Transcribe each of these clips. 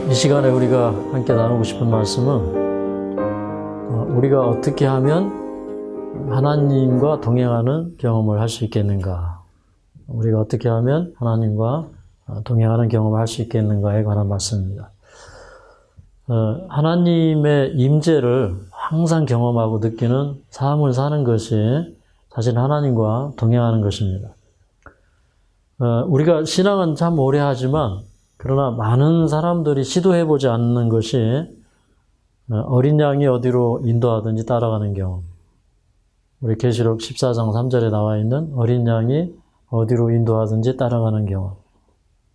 이 시간에 우리가 함께 나누고 싶은 말씀은 우리가 어떻게 하면 하나님과 동행하는 경험을 할 수 있겠는가? 우리가 어떻게 하면 하나님과 동행하는 경험을 할 수 있겠는가에 관한 말씀입니다. 하나님의 임재를 항상 경험하고 느끼는 삶을 사는 것이 사실 하나님과 동행하는 것입니다. 우리가 신앙은 참 오래 하지만 그러나 많은 사람들이 시도해보지 않는 것이 어린 양이 어디로 인도하든지 따라가는 경험. 우리 계시록 14장 3절에 나와 있는 어린 양이 어디로 인도하든지 따라가는 경험.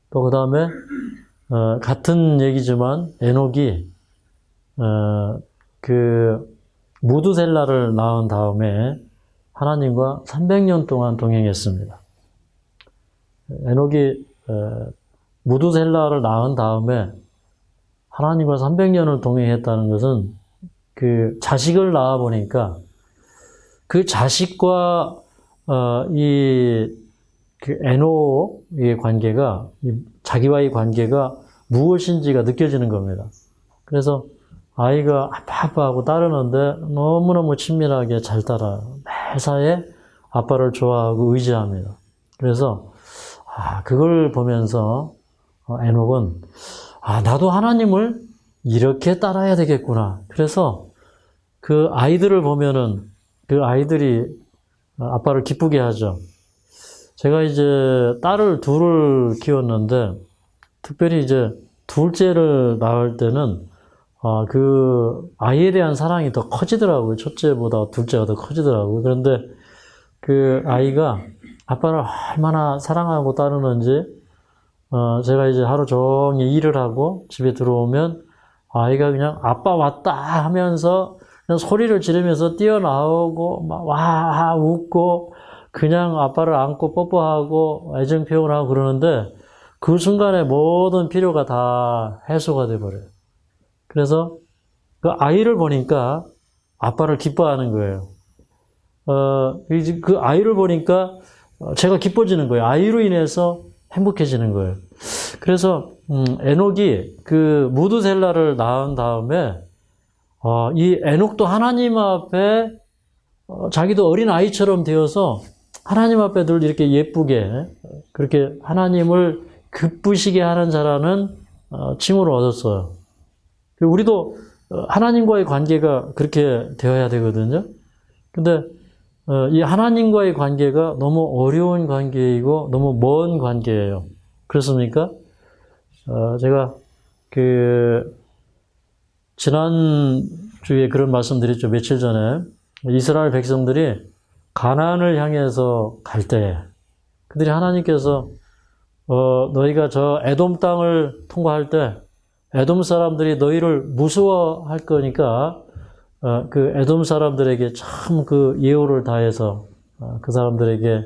또 그 다음에 같은 얘기지만 에녹이 그 무두셀라를 낳은 다음에 하나님과 300년 동안 동행했습니다. 에녹이 무두셀라를 낳은 다음에 하나님과 300년을 동행했다는 것은 그 자식을 낳아 보니까 그 자식과 그 에녹의 관계가 자기와의 관계가 무엇인지가 느껴지는 겁니다. 그래서 아이가 아빠하고 따르는데 너무너무 친밀하게 잘 따라요. 매사에 아빠를 좋아하고 의지합니다. 그래서 그걸 보면서 에녹은 나도 하나님을 이렇게 따라야 되겠구나. 그래서 그 아이들을 보면은 그 아이들이 아빠를 기쁘게 하죠. 제가 이제 딸을 둘을 키웠는데 특별히 이제 둘째를 낳을 때는 그 아이에 대한 사랑이 더 커지더라고요. 첫째보다 둘째가 더 커지더라고요. 그런데 그 아이가 아빠를 얼마나 사랑하고 따르는지 제가 이제 하루 종일 일을 하고 집에 들어오면 아이가 그냥 아빠 왔다 하면서 그냥 소리를 지르면서 뛰어나오고 막 와 웃고 그냥 아빠를 안고 뽀뽀하고 애정 표현을 하고 그러는데 그 순간에 모든 필요가 다 해소가 돼버려요. 그래서 그 아이를 보니까 아빠를 기뻐하는 거예요. 그 아이를 보니까 제가 기뻐지는 거예요. 아이로 인해서 행복해지는 거예요. 그래서 에녹이 그 무두셀라를 낳은 다음에 이 에녹도 하나님 앞에 자기도 어린 아이처럼 되어서 하나님 앞에 늘 이렇게 예쁘게 그렇게 하나님을 기쁘시게 하는 자라는 칭호를 얻었어요. 우리도 하나님과의 관계가 그렇게 되어야 되거든요. 근데 이 하나님과의 관계가 너무 어려운 관계이고 너무 먼 관계예요. 그렇습니까? 제가 지난주에 그런 말씀 드렸죠. 며칠 전에 이스라엘 백성들이 가나안을 향해서 갈 때 그들이 하나님께서 너희가 저 에돔 땅을 통과할 때 에돔 사람들이 너희를 무서워할 거니까 그 에돔 사람들에게 참 그 예호를 다해서 그 사람들에게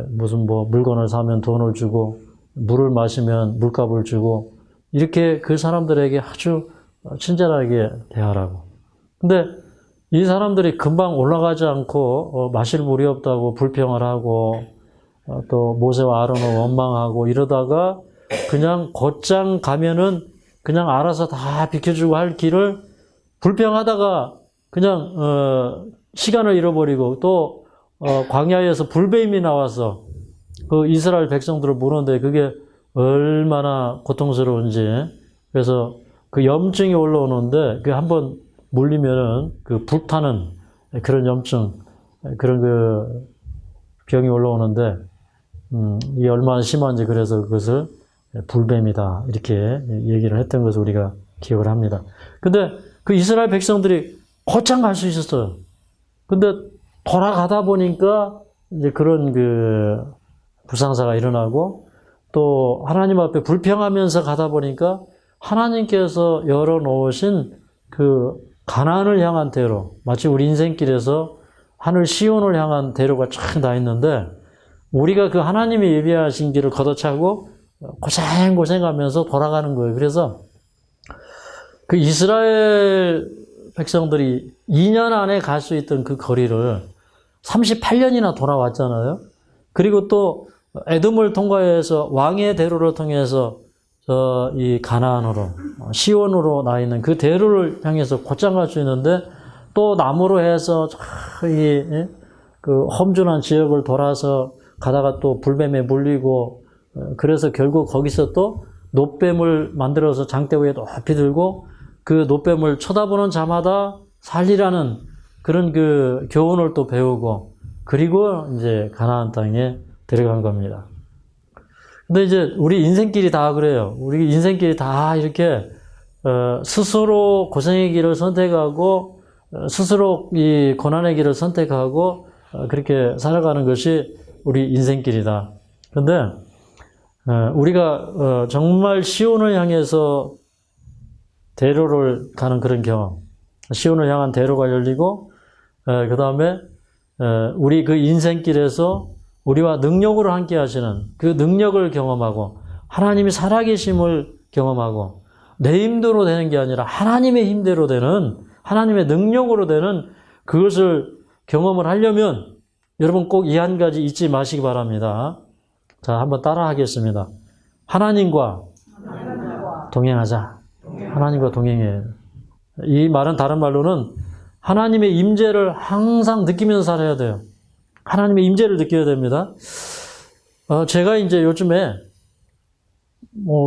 무슨 물건을 사면 돈을 주고 물을 마시면 물값을 주고 이렇게 그 사람들에게 아주 친절하게 대하라고. 근데 이 사람들이 금방 올라가지 않고 마실 물이 없다고 불평을 하고 또 모세와 아론을 원망하고 이러다가 그냥 곧장 가면은 그냥 알아서 다 비켜주고 할 길을 불평하다가 그냥 시간을 잃어버리고 또 광야에서 불뱀이 나와서 그 이스라엘 백성들을 무는데 그게 얼마나 고통스러운지. 그래서 그 염증이 올라오는데 그 한번 물리면은 그 불타는 그런 염증, 그런 그 병이 올라오는데 이게 얼마나 심한지 그래서 그것을 불뱀이다 이렇게 얘기를 했던 것을 우리가 기억을 합니다. 근데 그 이스라엘 백성들이 곧장 갈 수 있었어요. 근데 돌아가다 보니까 이제 그런 그 불상사가 일어나고 또 하나님 앞에 불평하면서 가다 보니까 하나님께서 열어놓으신 그 가나안을 향한 대로, 마치 우리 인생길에서 하늘 시온을 향한 대로가 쫙 나 있는데 우리가 그 하나님이 예비하신 길을 걷어차고 고생하면서 돌아가는 거예요. 그래서 그 이스라엘 백성들이 2년 안에 갈 수 있던 그 거리를 38년이나 돌아왔잖아요. 그리고 또 에돔을 통과해서 왕의 대로를 통해서 이 가나안으로, 시온으로 나 있는 그 대로를 향해서 곧장 갈 수 있는데 또 남으로 해서 그 험준한 지역을 돌아서 가다가 또 불뱀에 물리고 그래서 결국 거기서 또 놋뱀을 만들어서 장대 위에 높이 들고 그 놋뱀을 쳐다보는 자마다 살리라는 그런 그 교훈을 또 배우고 그리고 이제 가나안 땅에 데려간 겁니다. 근데 이제 우리 인생길이 다 그래요. 우리 인생길이 다 이렇게 스스로 고생의 길을 선택하고 스스로 이 고난의 길을 선택하고 그렇게 살아가는 것이 우리 인생길이다. 그런데 우리가 정말 시온을 향해서 대로를 가는 그런 경험, 시온을 향한 대로가 열리고 그 다음에 우리 그 인생길에서 우리와 능력으로 함께 하시는 그 능력을 경험하고 하나님이 살아계심을 경험하고 내 힘대로 되는 게 아니라 하나님의 힘대로 되는 하나님의 능력으로 되는 그것을 경험을 하려면 여러분 꼭 이 한 가지 잊지 마시기 바랍니다. 자, 한번 따라 하겠습니다. 하나님과 동행하자. 하나님과 동행해. 이 말은 다른 말로는 하나님의 임재를 항상 느끼면서 살아야 돼요. 하나님의 임재를 느껴야 됩니다. 제가 이제 요즘에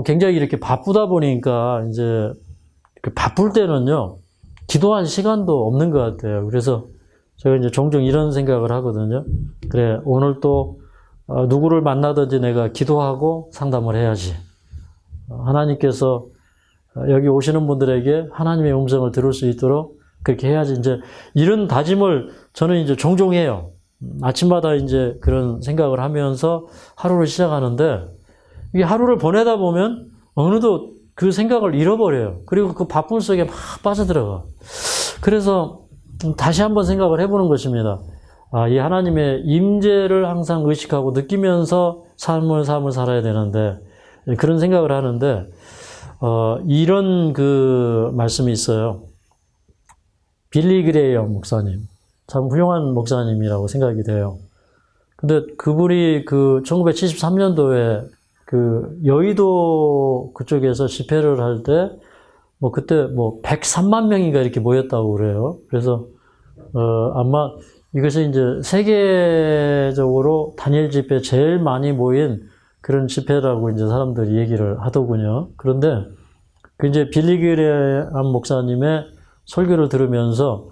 굉장히 이렇게 바쁘다 보니까 이제 바쁠 때는요, 기도할 시간도 없는 것 같아요. 그래서 제가 이제 종종 이런 생각을 하거든요. 그래, 오늘 또 누구를 만나든지 내가 기도하고 상담을 해야지. 하나님께서 여기 오시는 분들에게 하나님의 음성을 들을 수 있도록 그렇게 해야지. 이제 이런 다짐을 저는 이제 종종 해요. 아침마다 이제 그런 생각을 하면서 하루를 시작하는데 이게 하루를 보내다 보면 어느덧 그 생각을 잃어버려요. 그리고 그 바쁨 속에 막 빠져들어가. 그래서 다시 한번 생각을 해보는 것입니다. 이 하나님의 임재를 항상 의식하고 느끼면서 삶을 살아야 되는데 그런 생각을 하는데 이런 그 말씀이 있어요. 빌리 그레이엄 목사님. 참 훌륭한 목사님이라고 생각이 돼요. 근데 그분이 그 1973년도에 그 여의도 그쪽에서 집회를 할 때 그때 103만 명인가 이렇게 모였다고 그래요. 그래서 아마 이것이 이제 세계적으로 단일 집회 제일 많이 모인 그런 집회라고 이제 사람들이 얘기를 하더군요. 그런데 그 이제 빌리 그레이엄 목사님의 설교를 들으면서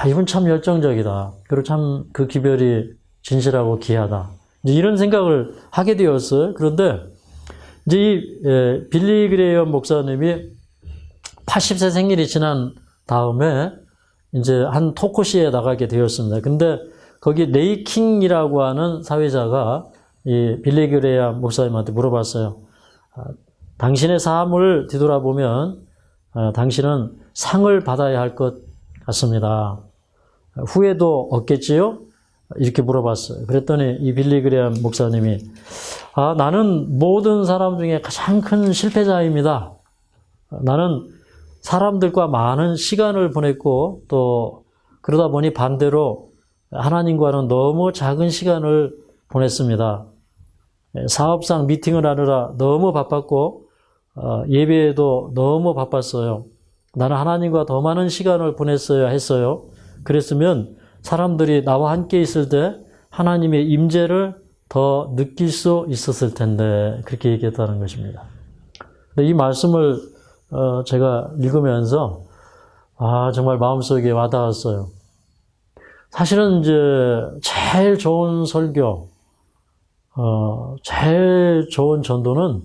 이분 참 열정적이다. 그리고 참 그 기별이 진실하고 귀하다. 이제 이런 생각을 하게 되었어요. 그런데 이제 이 빌리 그레이엄 목사님이 80세 생일이 지난 다음에 이제 한 토크쇼에 나가게 되었습니다. 근데 거기 레이 킹이라고 하는 사회자가 이 빌리 그레이엄 목사님한테 물어봤어요. 당신의 삶을 뒤돌아보면 당신은 상을 받아야 할 것 같습니다. 후회도 없겠지요? 이렇게 물어봤어요. 그랬더니 이 빌리 그레이엄 목사님이 나는 모든 사람 중에 가장 큰 실패자입니다. 나는 사람들과 많은 시간을 보냈고 또 그러다 보니 반대로 하나님과는 너무 작은 시간을 보냈습니다. 사업상 미팅을 하느라 너무 바빴고 예배에도 너무 바빴어요. 나는 하나님과 더 많은 시간을 보냈어야 했어요. 그랬으면 사람들이 나와 함께 있을 때 하나님의 임재를 더 느낄 수 있었을 텐데 그렇게 얘기했다는 것입니다. 근데 이 말씀을 제가 읽으면서 정말 마음속에 와닿았어요. 사실은 이제 제일 좋은 설교, 제일 좋은 전도는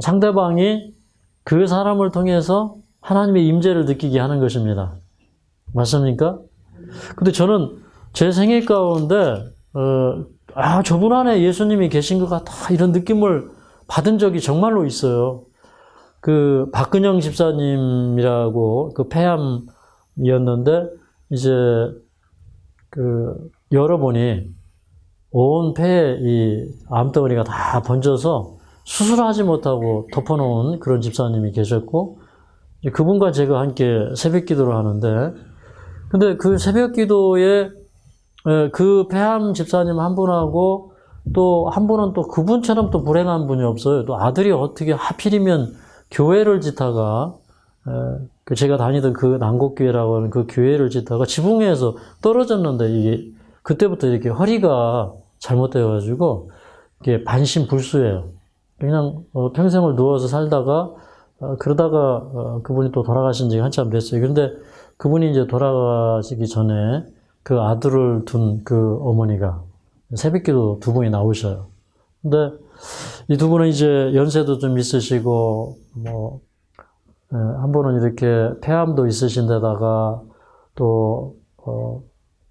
상대방이 그 사람을 통해서 하나님의 임재를 느끼게 하는 것입니다. 맞습니까? 근데 저는 제 생애 가운데 저분 안에 예수님이 계신 것 같아 이런 느낌을 받은 적이 정말로 있어요. 그 박근영 집사님이라고 그 폐암이었는데 이제 그 여러분이 온 폐에 이 암덩어리가 다 번져서 수술하지 못하고 덮어놓은 그런 집사님이 계셨고 그분과 제가 함께 새벽 기도를 하는데 근데 그 새벽 기도에 그 폐암 집사님 한 분하고 또 한 분은 또 그분처럼 또 불행한 분이 없어요. 또 아들이 어떻게 하필이면 교회를 짓다가 제가 다니던 그 난곡교회라고 하는 그 교회를 짓다가 지붕에서 떨어졌는데 이게 그때부터 이렇게 허리가 잘못되어가지고 이게 반신불수예요. 그냥 평생을 누워서 살다가 그러다가 그분이 또 돌아가신 지 한참 됐어요. 그런데 그분이 이제 돌아가시기 전에 그 아들을 둔 그 어머니가 새벽기도 두 분이 나오셔요. 근데 이 두 분은 이제 연세도 좀 있으시고 한 분은 이렇게 폐암도 있으신 데다가 또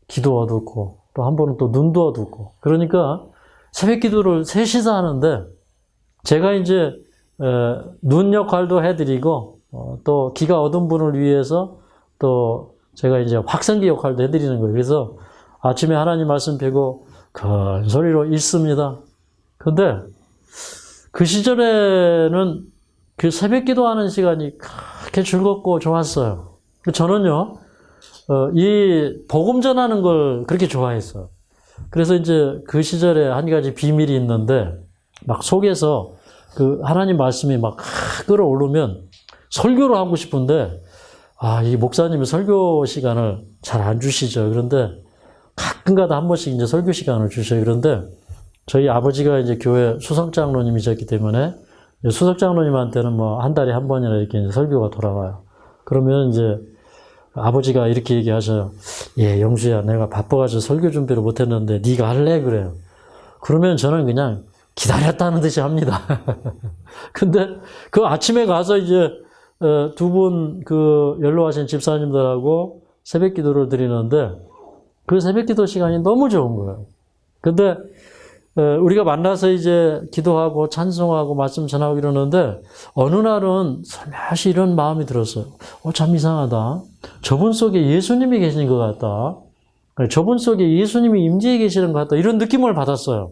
귀도 어둡고 또 한 분은 또 눈도 어둡고 그러니까 새벽기도를 셋이서 하는데 제가 이제 눈 역할도 해드리고 또 귀가 어두운 분을 위해서 또 제가 이제 확성기 역할도 해드리는 거예요. 그래서 아침에 하나님 말씀 펴고 큰 소리로 읽습니다. 근데 그 시절에는 그 새벽 기도하는 시간이 그렇게 즐겁고 좋았어요. 저는요, 이 복음 전하는 걸 그렇게 좋아했어요. 그래서 이제 그 시절에 한 가지 비밀이 있는데 막 속에서 그 하나님 말씀이 막 끌어오르면 설교를 하고 싶은데 이 목사님이 설교 시간을 잘 안 주시죠. 그런데 가끔가다 한 번씩 이제 설교 시간을 주셔요. 그런데 저희 아버지가 이제 교회 수석장로님이셨기 때문에 수석장로님한테는 뭐 한 달에 한 번이나 이렇게 이제 설교가 돌아와요. 그러면 이제 아버지가 이렇게 얘기하셔요. 예, 영수야, 내가 바빠가지고 설교 준비를 못했는데 네가 할래? 그래요. 그러면 저는 그냥 기다렸다는 듯이 합니다. 근데 그 아침에 가서 이제 두 분 그 연로하신 집사님들하고 새벽 기도를 드리는데 그 새벽 기도 시간이 너무 좋은 거예요. 근데 우리가 만나서 이제 기도하고 찬송하고 말씀 전하고 이러는데 어느 날은 살며시 이런 마음이 들었어요. 참 이상하다. 저분 속에 예수님이 계신 것 같다. 저분 속에 예수님이 임재해 계시는 것 같다. 이런 느낌을 받았어요.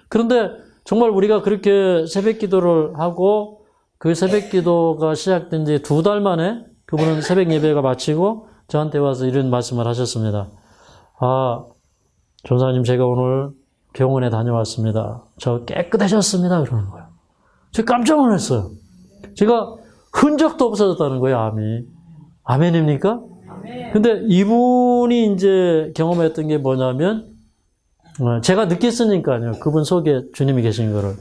그런데 정말 우리가 그렇게 새벽 기도를 하고 그 새벽 기도가 시작된 지 2달 만에 그분은 새벽 예배가 마치고 저한테 와서 이런 말씀을 하셨습니다. 전사님, 제가 오늘 병원에 다녀왔습니다. 저 깨끗해졌습니다. 그러는 거예요. 제가 깜짝 놀랐어요. 제가 흔적도 없어졌다는 거예요, 암이. 아멘입니까? 근데 이분이 이제 경험했던 게 뭐냐면, 제가 느꼈으니까요. 그분 속에 주님이 계신 거를.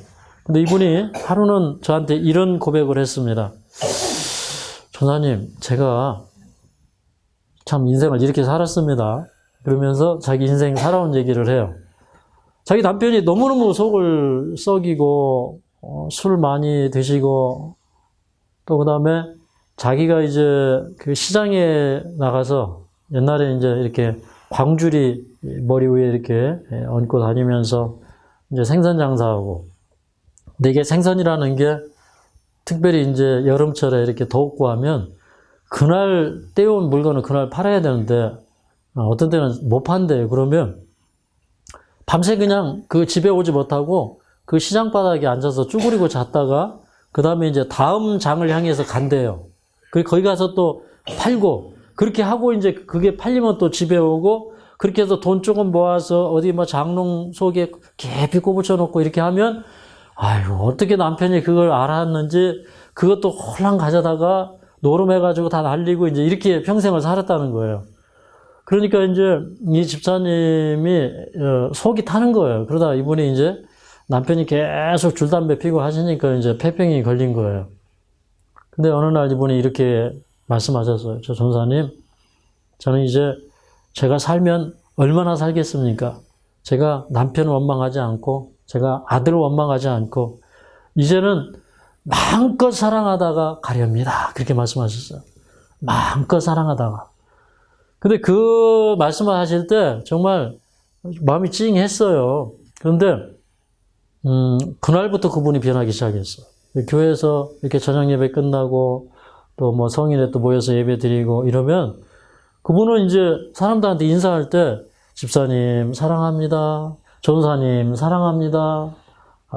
근데 이분이 하루는 저한테 이런 고백을 했습니다. 전사님, 제가 참 인생을 이렇게 살았습니다. 그러면서 자기 인생 살아온 얘기를 해요. 자기 남편이 너무너무 속을 썩이고 술 많이 드시고 또 그다음에 자기가 이제 그 시장에 나가서 옛날에 이제 이렇게 광주리 머리 위에 이렇게 얹고 다니면서 이제 생선 장사하고 근데 이게 생선이라는 게 특별히 이제 여름철에 이렇게 덥고 하면 그날 떼온 물건을 그날 팔아야 되는데 어떤 때는 못 판대요. 그러면 밤새 그냥 그 집에 오지 못하고 그 시장 바닥에 앉아서 쭈그리고 잤다가 그 다음에 이제 다음 장을 향해서 간대요. 그리고 거기 가서 또 팔고 그렇게 하고 이제 그게 팔리면 또 집에 오고 그렇게 해서 돈 조금 모아서 어디 뭐 장롱 속에 깊이 꼽붙여 놓고 이렇게 하면 아이고 어떻게 남편이 그걸 알았는지 그것도 홀랑 가져다가 노름해가지고 다 날리고 이제 이렇게 평생을 살았다는 거예요. 그러니까 이제 이 집사님이 속이 타는 거예요. 그러다 이분이 이제 남편이 계속 줄담배 피고 하시니까 이제 폐병이 걸린 거예요. 근데 어느 날 이분이 이렇게 말씀하셨어요. 저 전사님, 저는 이제 제가 살면 얼마나 살겠습니까? 제가 남편을 원망하지 않고 제가 아들을 원망하지 않고 이제는 마음껏 사랑하다가 가렵니다. 그렇게 말씀하셨어요. 마음껏 사랑하다가. 근데 그 말씀을 하실 때 정말 마음이 찡했어요. 그런데 그날부터 그분이 변하기 시작했어요. 교회에서 이렇게 저녁 예배 끝나고 또 뭐 성인에 또 모여서 예배 드리고 이러면 그분은 이제 사람들한테 인사할 때 집사님 사랑합니다. 전사님 사랑합니다.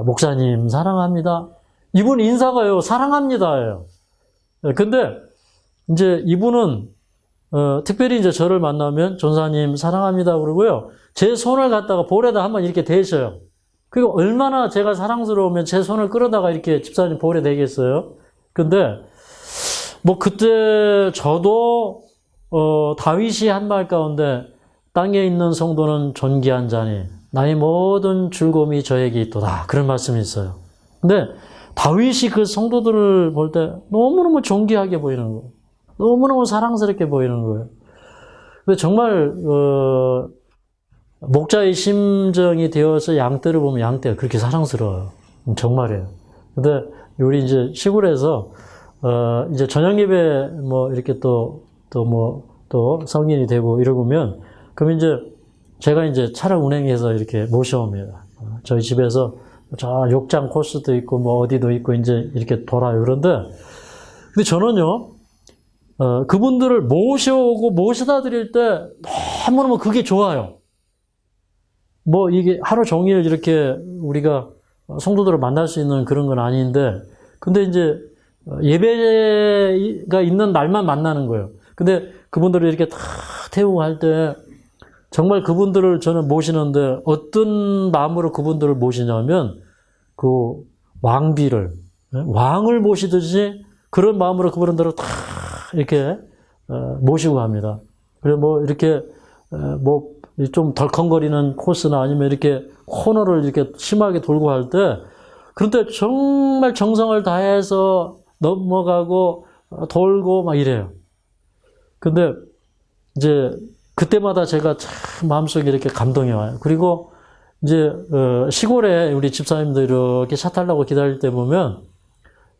목사님 사랑합니다. 이분 인사가요 사랑합니다예요. 근데 이제 이분은 특별히 이제 저를 만나면 전사님 사랑합니다 그러고요. 제 손을 갖다가 볼에다 한번 이렇게 대셔요. 그리고 얼마나 제가 사랑스러우면 제 손을 끌어다가 이렇게 집사님 볼에 대겠어요? 근데, 뭐, 그때 저도, 다윗이 한 말 가운데, 땅에 있는 성도는 존귀한 자니, 나의 모든 즐거움이 저에게 있도다. 그런 말씀이 있어요. 근데, 다윗이 그 성도들을 볼 때 너무너무 존귀하게 보이는 거예요. 너무너무 사랑스럽게 보이는 거예요. 근데 정말, 목자의 심정이 되어서 양떼를 보면 양떼가 그렇게 사랑스러워요. 정말이에요. 근데 우리 이제 시골에서 이제 저녁 예배 뭐 이렇게 또 성인이 되고 이러면 그럼 이제 제가 이제 차를 운행해서 이렇게 모셔옵니다. 저희 집에서 저 욕장 코스도 있고 뭐 어디도 있고 이제 이렇게 돌아요. 그런데 근데 저는요 그분들을 모셔오고 모셔다 드릴 때 너무너무 그게 좋아요. 뭐 이게 하루 종일 이렇게 우리가 성도들을 만날 수 있는 그런 건 아닌데, 근데 이제 예배가 있는 날만 만나는 거예요. 근데 그분들을 이렇게 다 태우고 할 때 정말 그분들을 저는 모시는데 어떤 마음으로 그분들을 모시냐면 그 왕을 모시듯이 그런 마음으로 그분들을 다 이렇게 모시고 갑니다. 그리고 뭐 이렇게 뭐 좀 덜컹거리는 코스나 아니면 이렇게 코너를 이렇게 심하게 돌고 할 때, 그런데 정말 정성을 다해서 넘어가고 돌고 막 이래요. 근데 이제 그때마다 제가 참 마음속에 이렇게 감동이 와요. 그리고 이제 시골에 우리 집사님들 이렇게 차 타려고 기다릴 때 보면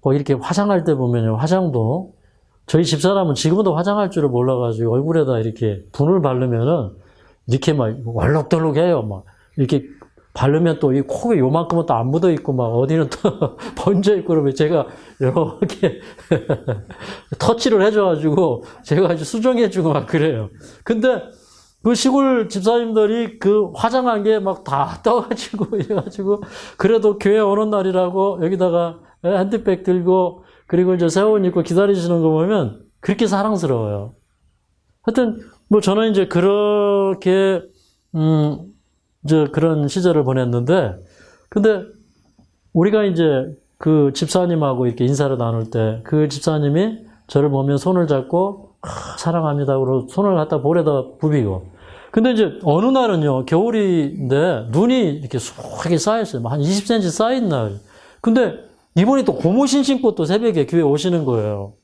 뭐 이렇게 화장할 때 보면요, 화장도 저희 집사람은 지금도 화장할 줄을 몰라가지고 얼굴에다 이렇게 분을 바르면은 이렇게 막 월록덜록해요. 막 이렇게 바르면 또 이 코에 요만큼은 또 안 묻어 있고 막 어디는 또 번져 있고 그러면 제가 이렇게 터치를 해줘가지고 제가 아주 수정해주고 막 그래요. 근데 그 시골 집사님들이 그 화장한 게 막 다 떠가지고 이래가지고 그래도 교회 오는 날이라고 여기다가 핸드백 들고 그리고 이제 새 옷 입고 기다리시는 거 보면 그렇게 사랑스러워요. 하여튼 뭐 저는 이제 그렇게 이제 그런 시절을 보냈는데, 근데 우리가 이제 그 집사님하고 이렇게 인사를 나눌 때 그 집사님이 저를 보면 손을 잡고 사랑합니다. 그러고 손을 갖다 볼에다 부비고. 근데 이제 어느 날은요 겨울인데 눈이 이렇게 수하게 쌓였어요. 한 20cm 쌓인 날. 근데 이분이 또 고무신 신고 또 새벽에 교회 오시는 거예요.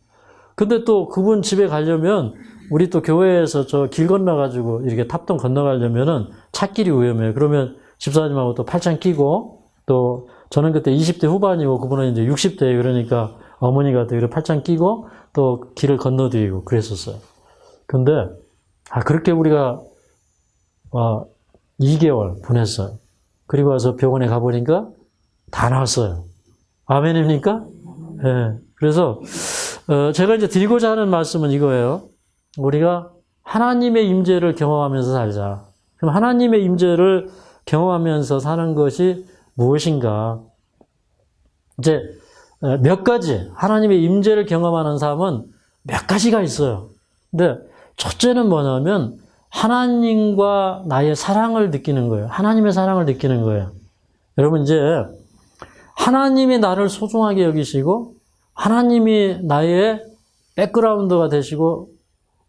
근데 또 그분 집에 가려면 우리 또 교회에서 저 길 건너가지고 이렇게 탑동 건너가려면은 찾길이 위험해요. 그러면 집사님하고 또 팔짱 끼고 또 저는 그때 20대 후반이고 그분은 이제 60대 그러니까 어머니가 또 이렇게 팔짱 끼고 또 길을 건너드리고 그랬었어요. 근데 그렇게 우리가 2개월 보냈어요. 그리고 와서 병원에 가보니까 다 나았어요. 아멘입니까? 네. 그래서 제가 이제 드리고자 하는 말씀은 이거예요. 우리가 하나님의 임재를 경험하면서 살자. 그럼 하나님의 임재를 경험하면서 사는 것이 무엇인가? 이제 몇 가지 하나님의 임재를 경험하는 삶은 몇 가지가 있어요. 근데 첫째는 뭐냐면 하나님과 나의 사랑을 느끼는 거예요. 하나님의 사랑을 느끼는 거예요. 여러분 이제 하나님이 나를 소중하게 여기시고 하나님이 나의 백그라운드가 되시고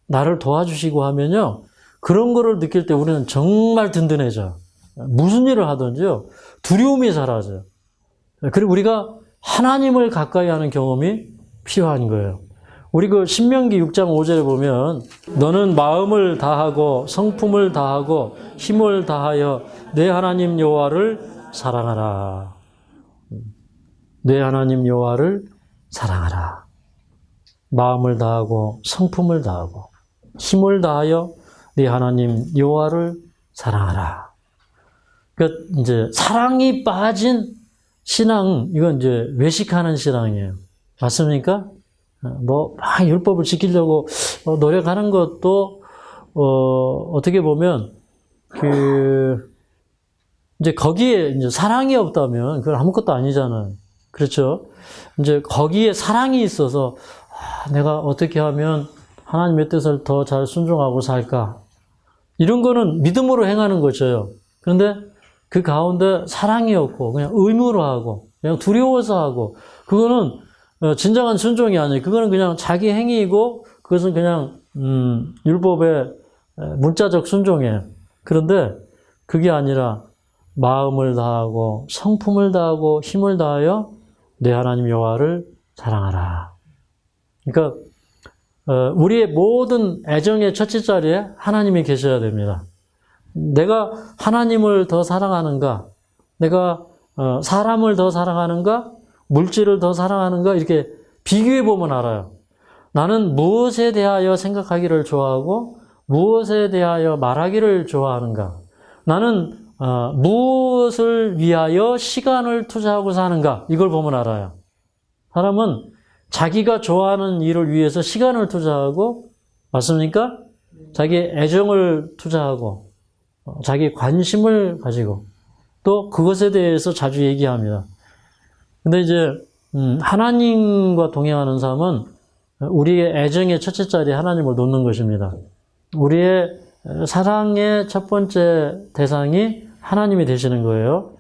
나를 도와주시고 하면요. 그런 거를 느낄 때 우리는 정말 든든해져요. 무슨 일을 하든지요. 두려움이 사라져요. 그리고 우리가 하나님을 가까이 하는 경험이 필요한 거예요. 우리 그 신명기 6장 5절에 보면 너는 마음을 다하고 성품을 다하고 힘을 다하여 내 하나님 여호와를 사랑하라. 내 하나님 여호와를 사랑하라. 마음을 다하고 성품을 다하고 힘을 다하여 네 하나님 여호와를 사랑하라. 그러니까 이제 사랑이 빠진 신앙, 이건 이제 외식하는 신앙이에요. 맞습니까? 뭐 막 율법을 지키려고 노력하는 것도 어떻게 보면 이제 거기에 이제 사랑이 없다면 그건 아무것도 아니잖아요. 그렇죠? 이제 거기에 사랑이 있어서 내가 어떻게 하면 하나님의 뜻을 더 잘 순종하고 살까? 이런 거는 믿음으로 행하는 것이에요. 그런데 그 가운데 사랑이 없고 그냥 의무로 하고 그냥 두려워서 하고 그거는 진정한 순종이 아니에요. 그거는 그냥 자기 행위이고 그것은 그냥 율법의 문자적 순종이에요. 그런데 그게 아니라 마음을 다하고 성품을 다하고 힘을 다하여 내 하나님 여호와를 사랑하라. 그러니까 우리의 모든 애정의 첫째 자리에 하나님이 계셔야 됩니다. 내가 하나님을 더 사랑하는가? 내가 사람을 더 사랑하는가? 물질을 더 사랑하는가? 이렇게 비교해 보면 알아요. 나는 무엇에 대하여 생각하기를 좋아하고 무엇에 대하여 말하기를 좋아하는가? 나는 무엇을 위하여 시간을 투자하고 사는가? 이걸 보면 알아요. 사람은 자기가 좋아하는 일을 위해서 시간을 투자하고, 맞습니까? 자기 애정을 투자하고, 자기 관심을 가지고, 또 그것에 대해서 자주 얘기합니다. 근데 이제, 하나님과 동행하는 삶은 우리의 애정의 첫째 자리에 하나님을 놓는 것입니다. 우리의 사랑의 첫 번째 대상이 하나님이 되시는 거예요.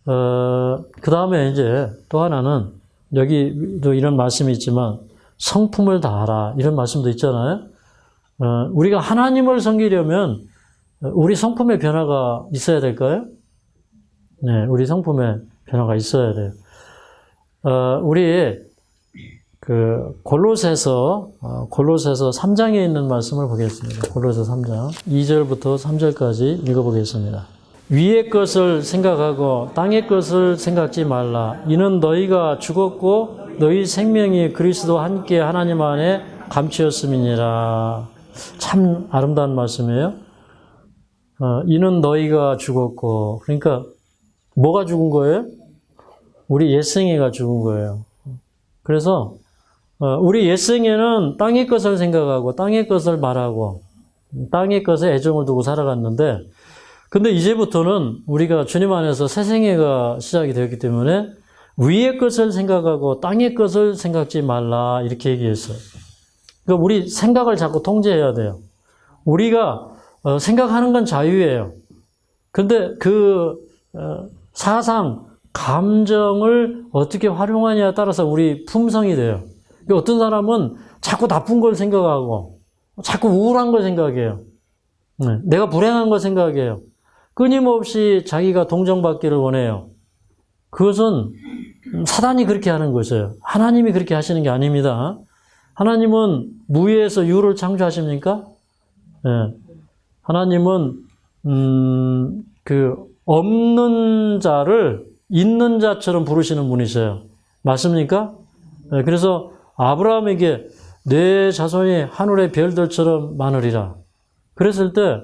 그 다음에 이제 또 하나는 여기도 이런 말씀이 있지만 성품을 다하라 이런 말씀도 있잖아요. 우리가 하나님을 섬기려면 우리 성품의 변화가 있어야 될까요? 네, 우리 성품의 변화가 있어야 돼요. 우리 골로새서 3장에 있는 말씀을 보겠습니다. 골로새 3장 2절부터 3절까지 읽어보겠습니다. 위의 것을 생각하고 땅의 것을 생각지 말라. 이는 너희가 죽었고 너희 생명이 그리스도와 함께 하나님 안에 감추었음이니라. 참 아름다운 말씀이에요. 이는 너희가 죽었고, 그러니까 뭐가 죽은 거예요? 우리 옛생애가 죽은 거예요. 그래서 우리 옛생애는 땅의 것을 생각하고 땅의 것을 말하고 땅의 것에 애정을 두고 살아갔는데, 근데 이제부터는 우리가 주님 안에서 새 생애가 시작이 되었기 때문에 위의 것을 생각하고 땅의 것을 생각지 말라 이렇게 얘기했어요. 그러니까 우리 생각을 자꾸 통제해야 돼요. 우리가 생각하는 건 자유예요. 근데 사상, 감정을 어떻게 활용하냐에 따라서 우리 품성이 돼요. 어떤 사람은 자꾸 나쁜 걸 생각하고 자꾸 우울한 걸 생각해요. 내가 불행한 걸 생각해요. 끊임없이 자기가 동정받기를 원해요. 그것은 사단이 그렇게 하는 것이에요. 하나님이 그렇게 하시는 게 아닙니다. 하나님은 무에서 유를 창조하십니까? 네. 하나님은 없는 자를 있는 자처럼 부르시는 분이세요. 맞습니까? 네. 그래서 아브라함에게 내 자손이 하늘의 별들처럼 많으리라. 그랬을 때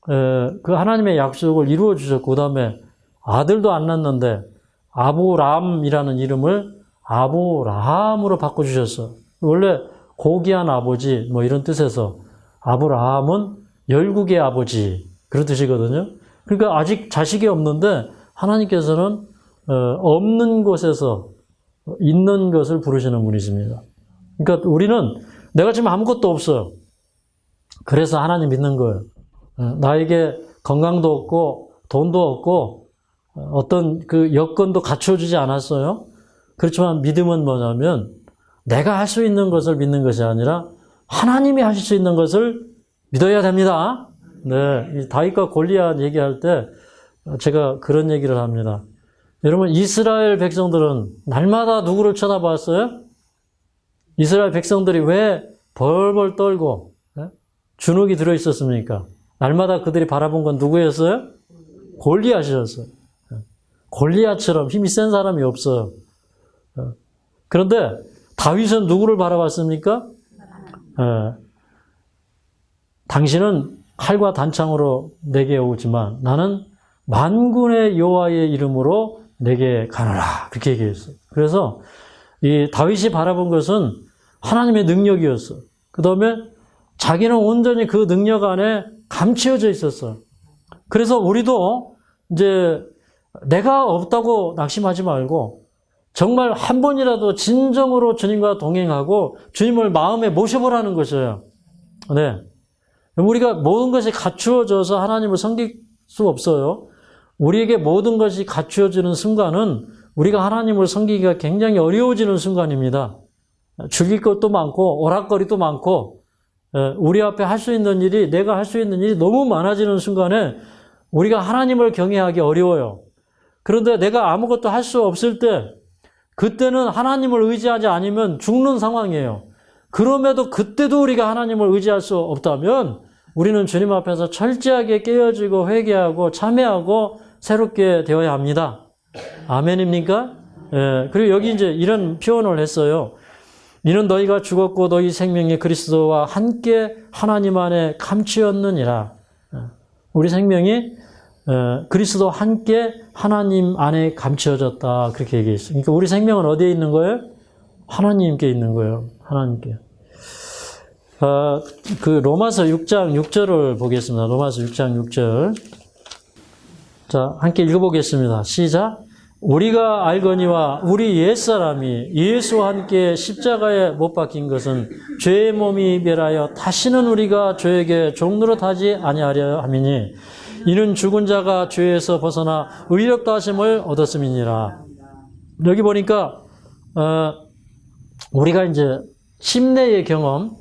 그 하나님의 약속을 이루어 주셨고, 그 다음에 아들도 안 낳는데 아브람이라는 이름을 아브라함으로 바꿔주셨어. 원래 고귀한 아버지 뭐 이런 뜻에서 아브라함은 열국의 아버지 그런 뜻이거든요. 그러니까 아직 자식이 없는데 하나님께서는 없는 곳에서 있는 것을 부르시는 분이십니다. 그러니까 우리는 내가 지금 아무것도 없어요. 그래서 하나님 믿는 거예요. 나에게 건강도 없고 돈도 없고 어떤 그 여건도 갖춰주지 않았어요. 그렇지만 믿음은 뭐냐면 내가 할 수 있는 것을 믿는 것이 아니라 하나님이 하실 수 있는 것을 믿어야 됩니다. 네, 다윗과 골리앗 얘기할 때 제가 그런 얘기를 합니다. 여러분, 이스라엘 백성들은 날마다 누구를 쳐다봤어요? 이스라엘 백성들이 왜 벌벌 떨고 주눅이 들어있었습니까? 날마다 그들이 바라본 건 누구였어요? 골리앗이었어요. 골리앗처럼 힘이 센 사람이 없어요. 그런데 다윗은 누구를 바라봤습니까? 당신은 칼과 단창으로 내게 오지만 나는 만군의 여호와의 이름으로 내게 가노라. 그렇게 얘기했어요. 그래서 이 다윗이 바라본 것은 하나님의 능력이었어요. 그 다음에 자기는 온전히 그 능력 안에 감추어져 있었어요. 그래서 우리도 이제 내가 없다고 낙심하지 말고 정말 한 번이라도 진정으로 주님과 동행하고 주님을 마음에 모셔보라는 것이에요. 네. 우리가 모든 것이 갖추어져서 하나님을 섬길 수 없어요. 우리에게 모든 것이 갖추어지는 순간은 우리가 하나님을 섬기기가 굉장히 어려워지는 순간입니다. 죽일 것도 많고 오락거리도 많고 우리 앞에 할 수 있는 일이 내가 할 수 있는 일이 너무 많아지는 순간에 우리가 하나님을 경외하기 어려워요. 그런데 내가 아무것도 할 수 없을 때 그때는 하나님을 의지하지 않으면 죽는 상황이에요. 그럼에도 그때도 우리가 하나님을 의지할 수 없다면 우리는 주님 앞에서 철저하게 깨어지고 회개하고 참회하고 새롭게 되어야 합니다. 아멘입니까? 예, 그리고 여기 이제 이런 표현을 했어요. 이는 너희가 죽었고 너희 생명이 그리스도와 함께 하나님 안에 감추었느니라. 우리 생명이 그리스도와 함께 하나님 안에 감추어졌다. 그렇게 얘기했어요. 그러니까 우리 생명은 어디에 있는 거예요? 하나님께 있는 거예요. 하나님께. 그 로마서 6장 6절을 보겠습니다. 로마서 6장 6절. 자, 함께 읽어보겠습니다. 시작. 우리가 알거니와 우리 옛사람이 예수와 함께 십자가에 못 박힌 것은 죄의 몸이 멸하여 다시는 우리가 죄에게 종노릇하지 아니하려 함이니 이는 죽은 자가 죄에서 벗어나 의롭다 하심을 얻었음이니라. 여기 보니까 우리가 이제 침례의 경험,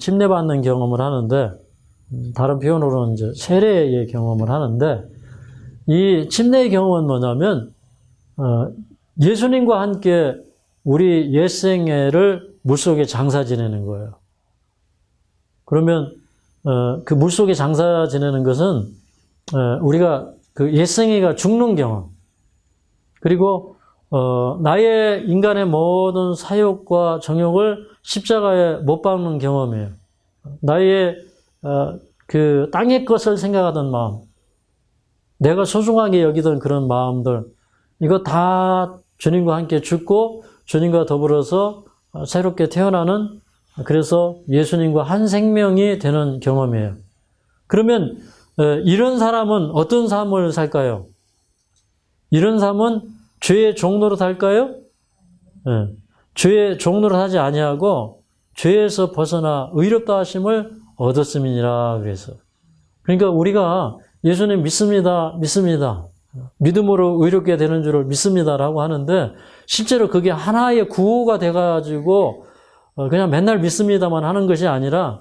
침례받는 경험을 하는데 다른 표현으로는 이제 세례의 경험을 하는데 이 침례의 경험은 뭐냐면 예수님과 함께 우리 옛생애를 물속에 장사 지내는 거예요. 그러면 그 물속에 장사 지내는 것은 우리가 그 옛생애가 죽는 경험, 그리고 나의 인간의 모든 사욕과 정욕을 십자가에 못 박는 경험이에요. 나의 그 땅의 것을 생각하던 마음, 내가 소중하게 여기던 그런 마음들, 이거 다 주님과 함께 죽고 주님과 더불어서 새롭게 태어나는, 그래서 예수님과 한 생명이 되는 경험이에요. 그러면 이런 사람은 어떤 삶을 살까요? 이런 삶은 죄의 종노릇 할까요? 죄의 종노릇 하지 아니하고 죄에서 벗어나 의롭다 하심을 얻었음이니라 그래서. 그러니까 우리가 예수님 믿습니다. 믿음으로 의롭게 되는 줄을 믿습니다라고 하는데 실제로 그게 하나의 구호가 돼가지고 그냥 맨날 믿습니다만 하는 것이 아니라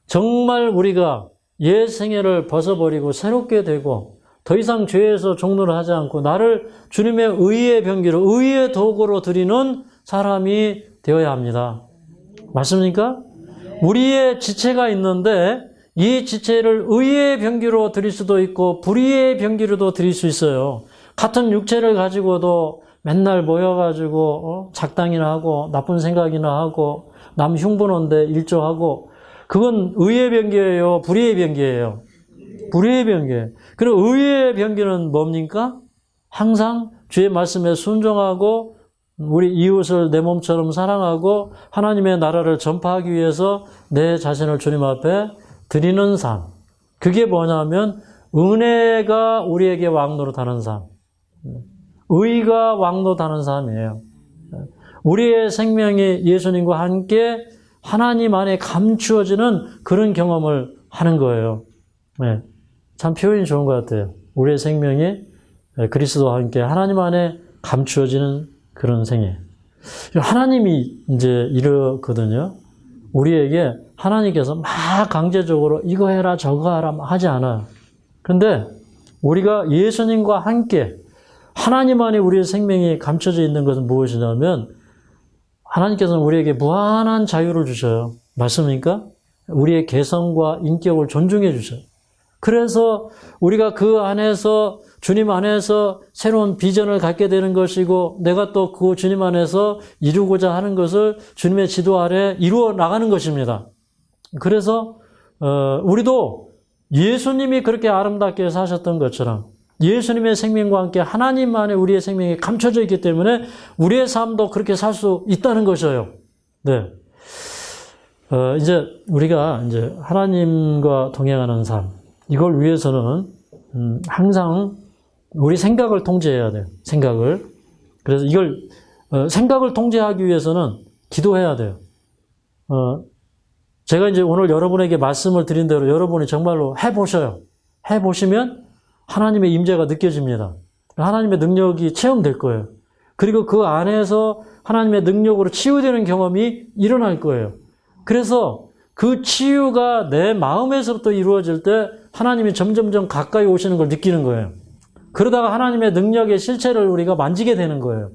정말 우리가 옛 생애를 벗어버리고 새롭게 되고 더 이상 죄에서 종노를 하지 않고 나를 주님의 의의 병기로, 의의 도구로 드리는 사람이 되어야 합니다. 맞습니까? 우리의 지체가 있는데 이 지체를 의의 병기로 드릴 수도 있고 불의의 병기로도 드릴 수 있어요. 같은 육체를 가지고도 맨날 모여가지고 작당이나 하고 나쁜 생각이나 하고 남 흉보는데 일조하고 그건 의의 병기예요? 불의의 병기예요? 불의의 병기예요. 그리고 의의 병기는 뭡니까? 항상 주의 말씀에 순종하고 우리 이웃을 내 몸처럼 사랑하고 하나님의 나라를 전파하기 위해서 내 자신을 주님 앞에 드리는 삶. 그게 뭐냐면 은혜가 우리에게 왕노릇하는 삶. 의가 왕노릇하는 삶이에요. 우리의 생명이 예수님과 함께 하나님 안에 감추어지는 그런 경험을 하는 거예요. 네. 참 표현이 좋은 것 같아요. 우리의 생명이 그리스도와 함께 하나님 안에 감추어지는 그런 생애. 하나님이 이제 이러거든요. 우리에게 하나님께서 막 강제적으로 이거 해라 저거 하라 하지 않아요. 근데 우리가 예수님과 함께 하나님 안에 우리의 생명이 감춰져 있는 것은 무엇이냐면 하나님께서는 우리에게 무한한 자유를 주셔요. 맞습니까? 우리의 개성과 인격을 존중해 주셔요. 그래서 우리가 그 안에서 주님 안에서 새로운 비전을 갖게 되는 것이고 내가 또 그 주님 안에서 이루고자 하는 것을 주님의 지도 아래 이루어 나가는 것입니다. 그래서 우리도 예수님이 그렇게 아름답게 사셨던 것처럼 예수님의 생명과 함께 하나님 안에 우리의 생명이 감춰져 있기 때문에 우리의 삶도 그렇게 살 수 있다는 것이에요. 네. 이제 우리가 이제 하나님과 동행하는 삶, 이걸 위해서는 항상 우리 생각을 통제해야 돼요. 생각을. 그래서 이걸 생각을 통제하기 위해서는 기도해야 돼요. 제가 이제 오늘 여러분에게 말씀을 드린 대로 여러분이 정말로 해보셔요. 해보시면 하나님의 임재가 느껴집니다. 하나님의 능력이 체험될 거예요. 그리고 그 안에서 하나님의 능력으로 치유되는 경험이 일어날 거예요. 그래서 그 치유가 내 마음에서부터 이루어질 때 하나님이 점점점 가까이 오시는 걸 느끼는 거예요. 그러다가 하나님의 능력의 실체를 우리가 만지게 되는 거예요.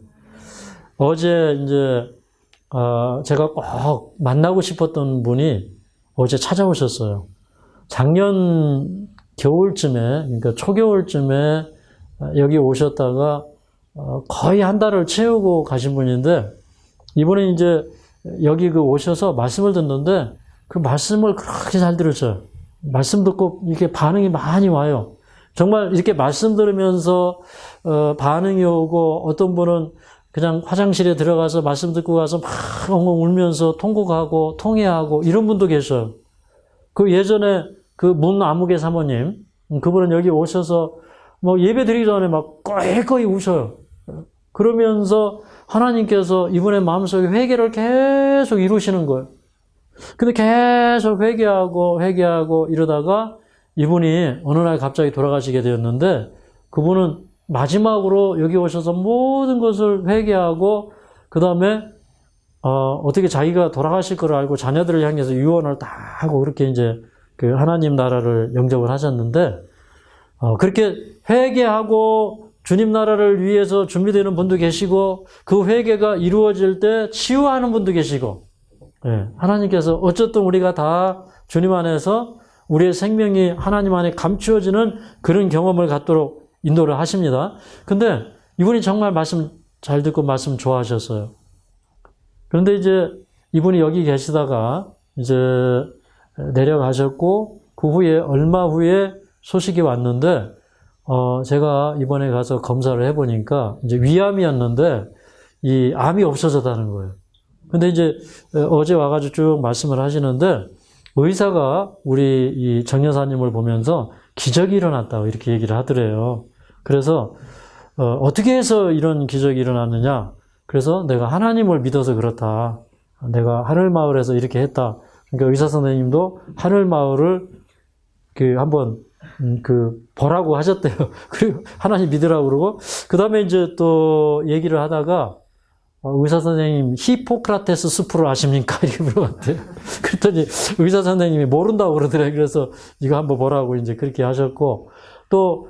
어제 이제 제가 꼭 만나고 싶었던 분이 어제 찾아오셨어요. 작년 겨울쯤에, 그러니까 초겨울쯤에 여기 오셨다가 거의 한 달을 채우고 가신 분인데, 이번에 이제 여기 오셔서 말씀을 듣는데 그 말씀을 그렇게 잘 들으셔요. 말씀 듣고 이렇게 반응이 많이 와요. 정말 이렇게 말씀 들으면서 반응이 오고, 어떤 분은 그냥 화장실에 들어가서 말씀 듣고 가서 막 엉엉 울면서 통곡하고 통회하고 이런 분도 계셔요. 그 예전에 그 문아무개 사모님, 그분은 여기 오셔서 뭐 예배 드리기 전에 막 꺼이꺼이 우셔요. 그러면서 하나님께서 이분의 마음속에 회개를 계속 이루시는 거예요. 근데 계속 회개하고 이러다가 이분이 어느 날 갑자기 돌아가시게 되었는데, 그분은 마지막으로 여기 오셔서 모든 것을 회개하고, 그 다음에 어떻게 자기가 돌아가실 걸 알고 자녀들을 향해서 유언을 다 하고 그렇게 이제 그 하나님 나라를 영접을 하셨는데, 그렇게 회개하고 주님 나라를 위해서 준비되는 분도 계시고, 그 회개가 이루어질 때 치유하는 분도 계시고, 예, 하나님께서 어쨌든 우리가 다 주님 안에서 우리의 생명이 하나님 안에 감추어지는 그런 경험을 갖도록 인도를 하십니다. 근데 이분이 정말 말씀 잘 듣고 말씀 좋아하셨어요. 그런데 이제 이분이 여기 계시다가 이제 내려가셨고, 그 후에 얼마 후에 소식이 왔는데, 제가 이번에 가서 검사를 해보니까 이제 위암이었는데 이 암이 없어졌다는 거예요. 근데 이제 어제 와가지고 쭉 말씀을 하시는데, 의사가 우리 이 정 여사님을 보면서 기적이 일어났다고 이렇게 얘기를 하더래요. 그래서 어떻게 해서 이런 기적이 일어났느냐? 그래서 내가 하나님을 믿어서 그렇다. 내가 하늘마을에서 이렇게 했다. 그러니까 의사 선생님도 하늘마을을 한번 보라고 하셨대요. 그리고 하나님 믿으라고 그러고, 그 다음에 이제 또 얘기를 하다가 의사 선생님 히포크라테스 수프를 아십니까? 이렇게 물어봤대요. 그랬더니 의사 선생님이 모른다고 그러더래요. 그래서 이거 한번 보라고 이제 그렇게 하셨고, 또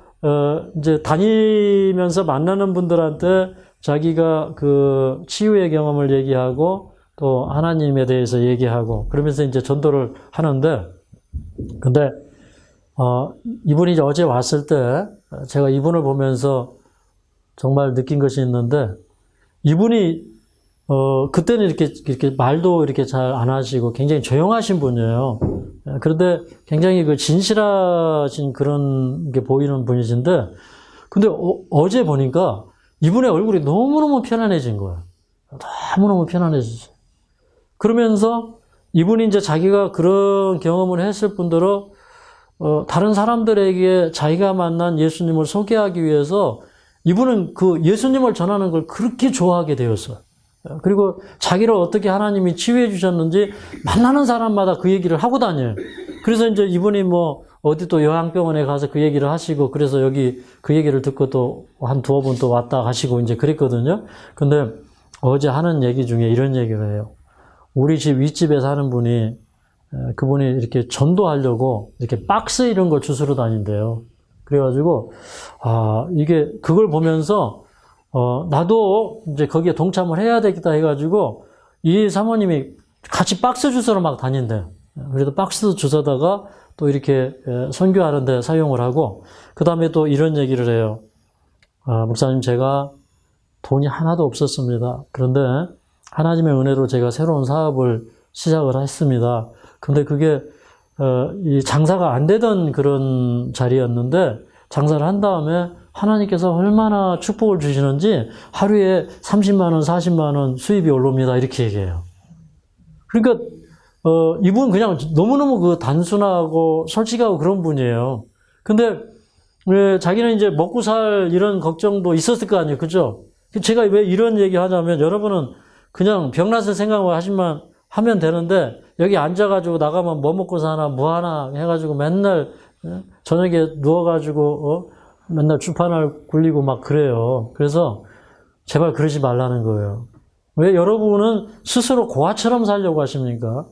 이제 다니면서 만나는 분들한테 자기가 그 치유의 경험을 얘기하고 또 하나님에 대해서 얘기하고 그러면서 이제 전도를 하는데, 근데 이분이 이제 어제 왔을 때 제가 이분을 보면서 정말 느낀 것이 있는데, 이분이 그때는 이렇게 말도 이렇게 잘 안 하시고 굉장히 조용하신 분이에요. 그런데 굉장히 그 진실하신 그런 게 보이는 분이신데, 근데 어제 보니까 이분의 얼굴이 너무너무 편안해진 거예요. 너무너무 편안해지죠. 그러면서 이분이 이제 자기가 그런 경험을 했을 뿐더러 다른 사람들에게 자기가 만난 예수님을 소개하기 위해서 이분은 그 예수님을 전하는 걸 그렇게 좋아하게 되었어요. 그리고 자기를 어떻게 하나님이 치유해 주셨는지 만나는 사람마다 그 얘기를 하고 다녀요. 그래서 이제 이분이 뭐 어디 또 요양병원에 가서 그 얘기를 하시고, 그래서 여기 그 얘기를 듣고 또 한 두어 번 또 왔다 가시고 이제 그랬거든요. 근데 어제 하는 얘기 중에 이런 얘기를 해요. 우리 집 윗집에 사는 분이, 그분이 이렇게 전도하려고 이렇게 박스 이런 걸 주스러 다닌대요. 그래가지고, 이게, 그걸 보면서, 나도 이제 거기에 동참을 해야 되겠다 해가지고, 이 사모님이 같이 박스 주스러 막 다닌대요. 그래도 박스 주워다가 또 이렇게 선교하는데 사용을 하고, 그 다음에 또 이런 얘기를 해요. 목사님, 제가 돈이 하나도 없었습니다. 그런데 하나님의 은혜로 제가 새로운 사업을 시작을 했습니다. 근데 그게 이 장사가 안 되던 그런 자리였는데, 장사를 한 다음에 하나님께서 얼마나 축복을 주시는지 하루에 30만 원, 40만 원 수입이 올라옵니다. 이렇게 얘기해요. 그러니까 이분 그냥 너무너무 그 단순하고 솔직하고 그런 분이에요. 근데 자기는 이제 먹고 살 이런 걱정도 있었을 거 아니에요. 그죠? 제가 왜 이런 얘기 하냐면, 여러분은 그냥 병났을 생각만 하면 되는데, 여기 앉아가지고 나가면 뭐 먹고 사나 뭐 하나 해가지고 맨날 저녁에 누워가지고 맨날 주판을 굴리고 막 그래요. 그래서 제발 그러지 말라는 거예요. 왜 여러분은 스스로 고아처럼 살려고 하십니까?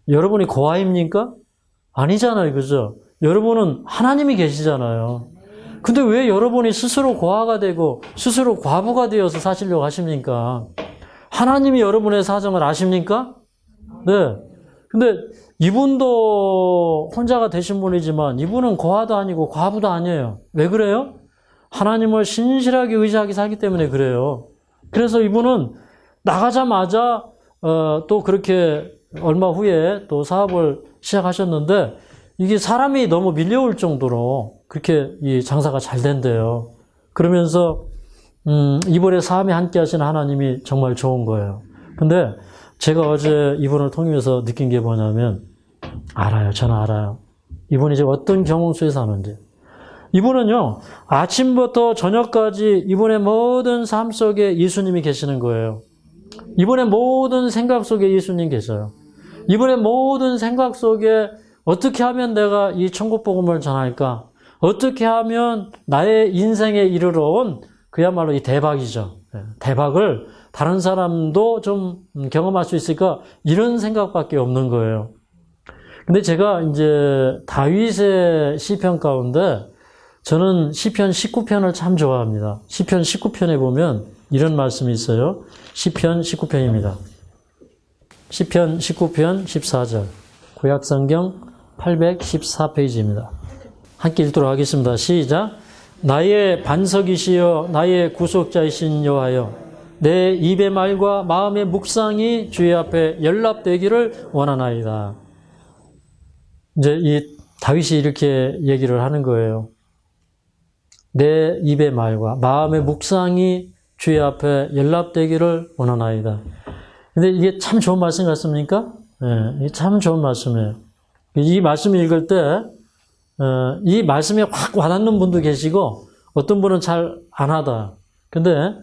여러분이 고아입니까? 아니잖아요. 그죠? 여러분은 하나님이 계시잖아요. 근데 왜 여러분이 스스로 고아가 되고 스스로 과부가 되어서 사시려고 하십니까? 하나님이 여러분의 사정을 아십니까? 네. 근데 이분도 혼자가 되신 분이지만 이분은 고아도 아니고 과부도 아니에요. 왜 그래요? 하나님을 신실하게 의지하게 살기 때문에 그래요. 그래서 이분은 나가자마자 또 그렇게 얼마 후에 또 사업을 시작하셨는데 이게 사람이 너무 밀려올 정도로 그렇게 이 장사가 잘 된대요. 그러면서 이분의 삶에 함께 하시는 하나님이 정말 좋은 거예요. 근데 제가 어제 이분을 통해서 느낀 게 뭐냐면 알아요. 저는 알아요. 이분이 지금 어떤 경험 속에 사는지. 이분은요. 아침부터 저녁까지 이분의 모든 삶 속에 예수님이 계시는 거예요. 이분의 모든 생각 속에 예수님 계셔요. 이분의 모든 생각 속에 어떻게 하면 내가 이 천국 복음을 전할까? 어떻게 하면 나의 인생에 이르러 온 그야말로 이 대박이죠. 대박을 다른 사람도 좀 경험할 수 있을까? 이런 생각밖에 없는 거예요. 근데 제가 이제 다윗의 시편 가운데 저는 시편 19편을 참 좋아합니다. 시편 19편에 보면 이런 말씀이 있어요. 시편 19편입니다. 시편 19편 14절. 구약성경 814페이지입니다. 함께 읽도록 하겠습니다. 시작. 나의 반석이시여 나의 구속자이신 여호와여 내 입의 말과 마음의 묵상이 주의 앞에 연락되기를 원하나이다. 이제 이 다윗이 이렇게 얘기를 하는 거예요. 내 입의 말과 마음의 묵상이 주의 앞에 연락되기를 원하나이다. 근데 이게 참 좋은 말씀 같습니까? 네, 이게 참 좋은 말씀이에요. 이 말씀을 읽을 때, 이 말씀에 확 와닿는 분도 계시고, 어떤 분은 잘 안 하다. 근데,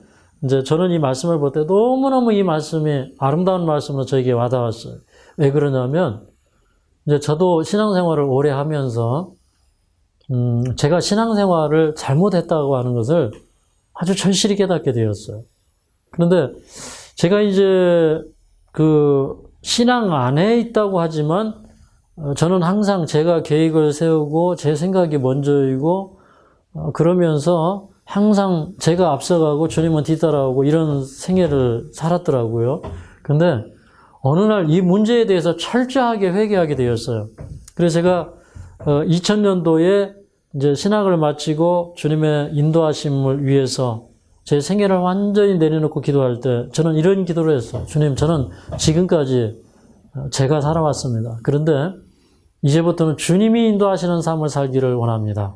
이제 저는 이 말씀을 볼 때 너무너무 이 말씀이 아름다운 말씀으로 저에게 와닿았어요. 왜 그러냐면, 이제 저도 신앙생활을 오래 하면서, 제가 신앙생활을 잘못했다고 하는 것을 아주 절실히 깨닫게 되었어요. 그런데 제가 이제 그 신앙 안에 있다고 하지만 저는 항상 제가 계획을 세우고 제 생각이 먼저이고 그러면서 항상 제가 앞서가고 주님은 뒤따라오고 이런 생애를 살았더라고요. 근데 어느 날 이 문제에 대해서 철저하게 회개하게 되었어요. 그래서 제가 2000년도에 이제 신학을 마치고 주님의 인도하심을 위해서 제 생애를 완전히 내려놓고 기도할 때 저는 이런 기도를 했어요. 주님, 저는 지금까지 제가 살아왔습니다. 그런데 이제부터는 주님이 인도하시는 삶을 살기를 원합니다.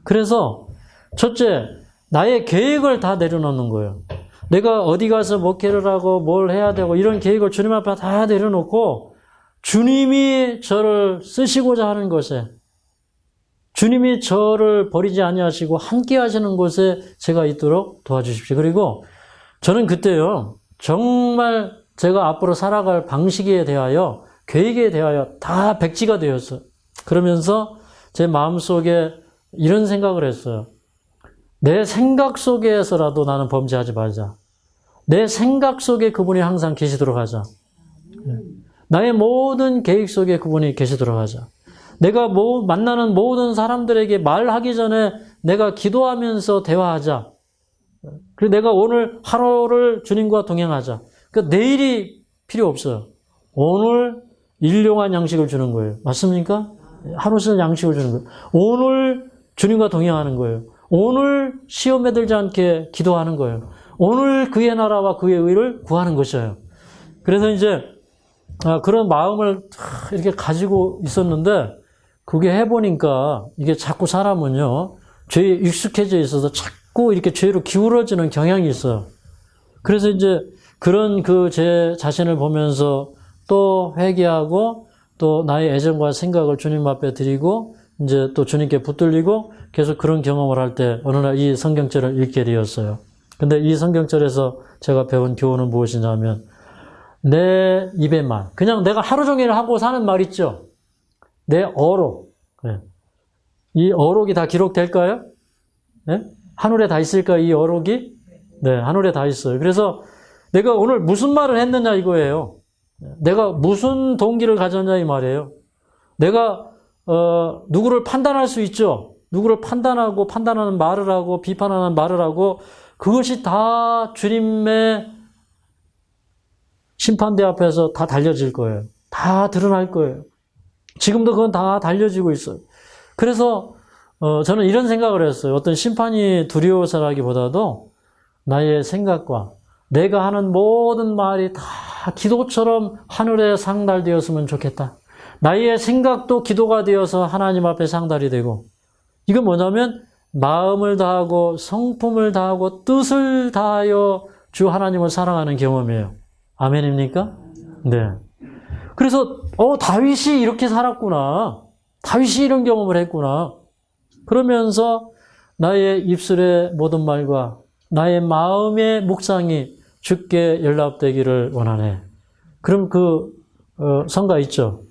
그래서 첫째, 나의 계획을 다 내려놓는 거예요. 내가 어디 가서 목회를 하고 뭘 해야 되고 이런 계획을 주님 앞에 다 내려놓고 주님이 저를 쓰시고자 하는 것에 주님이 저를 버리지 아니하시고 함께 하시는 곳에 제가 있도록 도와주십시오. 그리고 저는 그때요. 정말 제가 앞으로 살아갈 방식에 대하여 계획에 대하여 다 백지가 되었어요. 그러면서 제 마음속에 이런 생각을 했어요. 내 생각 속에서라도 나는 범죄하지 말자. 내 생각 속에 그분이 항상 계시도록 하자. 나의 모든 계획 속에 그분이 계시도록 하자. 내가 만나는 모든 사람들에게 말하기 전에 내가 기도하면서 대화하자. 그리고 내가 오늘 하루를 주님과 동행하자. 그러니까 내일이 필요 없어요. 오늘 일용할 양식을 주는 거예요. 맞습니까? 하루씩 양식을 주는 거예요. 오늘 주님과 동행하는 거예요. 오늘 시험에 들지 않게 기도하는 거예요. 오늘 그의 나라와 그의 의를 구하는 것이에요. 그래서 이제 그런 마음을 이렇게 가지고 있었는데 그게 해보니까 이게 자꾸 사람은요 죄에 익숙해져 있어서 자꾸 이렇게 죄로 기울어지는 경향이 있어요. 그래서 이제 그런 그 제 자신을 보면서 또 회개하고 또 나의 애정과 생각을 주님 앞에 드리고 이제 또 주님께 붙들리고 계속 그런 경험을 할 때 어느 날 이 성경절을 읽게 되었어요. 근데 이 성경절에서 제가 배운 교훈은 무엇이냐면 내 입의 말, 그냥 내가 하루 종일 하고 사는 말 있죠. 내 어록. 이 어록이 다 기록될까요? 예? 하늘에 다 있을까, 이 어록이? 네, 하늘에 다 있어요. 그래서 내가 오늘 무슨 말을 했느냐 이거예요. 내가 무슨 동기를 가졌냐 이 말이에요. 내가 누구를 판단할 수 있죠. 누구를 판단하고 판단하는 말을 하고 비판하는 말을 하고 그것이 다 주님의 심판대 앞에서 다 달려질 거예요. 다 드러날 거예요. 지금도 그건 다 달려지고 있어요. 그래서 저는 이런 생각을 했어요. 어떤 심판이 두려워서라기보다도 나의 생각과 내가 하는 모든 말이 다 기도처럼 하늘에 상달되었으면 좋겠다. 나의 생각도 기도가 되어서 하나님 앞에 상달이 되고, 이건 뭐냐면 마음을 다하고 성품을 다하고 뜻을 다하여 주 하나님을 사랑하는 경험이에요. 아멘입니까? 네. 그래서 다윗이 이렇게 살았구나. 다윗이 이런 경험을 했구나. 그러면서 나의 입술의 모든 말과 나의 마음의 묵상이 주께 연락되기를 원하네. 그럼 그 성가 있죠.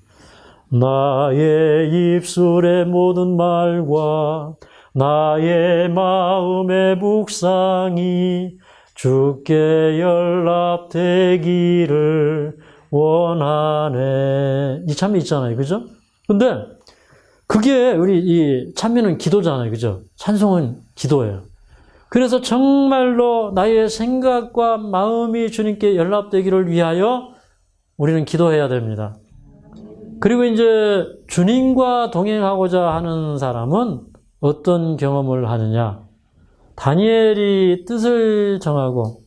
나의 입술의 모든 말과 나의 마음의 묵상이 주께 연락되기를 원하네. 이 찬미 있잖아요. 그죠? 근데 그게 우리 이 찬미는 기도잖아요. 그죠? 찬송은 기도예요. 그래서 정말로 나의 생각과 마음이 주님께 연락되기를 위하여 우리는 기도해야 됩니다. 그리고 이제 주님과 동행하고자 하는 사람은 어떤 경험을 하느냐? 다니엘이 뜻을 정하고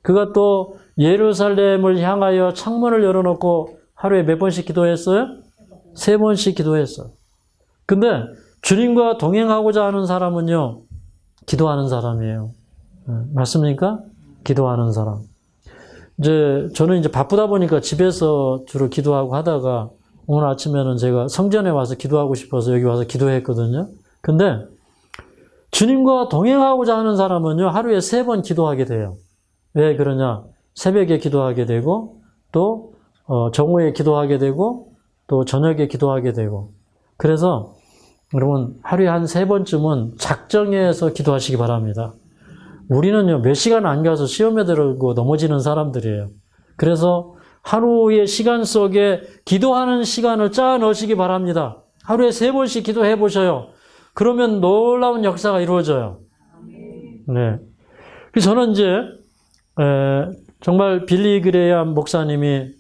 그가 또 예루살렘을 향하여 창문을 열어놓고 하루에 몇 번씩 기도했어요? 3번씩 기도했어요. 근데 주님과 동행하고자 하는 사람은요, 기도하는 사람이에요. 맞습니까? 기도하는 사람. 저는 바쁘다 보니까 집에서 주로 기도하고 하다가 오늘 아침에는 제가 성전에 와서 기도하고 싶어서 여기 와서 기도했거든요. 근데 주님과 동행하고자 하는 사람은요, 하루에 3번 기도하게 돼요. 왜 그러냐? 새벽에 기도하게 되고, 또 정오에 기도하게 되고, 또 저녁에 기도하게 되고. 그래서 여러분 하루에 한 3번쯤은 작정해서 기도하시기 바랍니다. 우리는요, 몇 시간 안 가서 시험에 들고 넘어지는 사람들이에요. 그래서 하루의 시간 속에 기도하는 시간을 짜 넣으시기 바랍니다. 하루에 3번씩 기도해 보셔요. 그러면 놀라운 역사가 이루어져요. 네. 그래서 저는 이제 정말 빌리 그레이엄 목사님이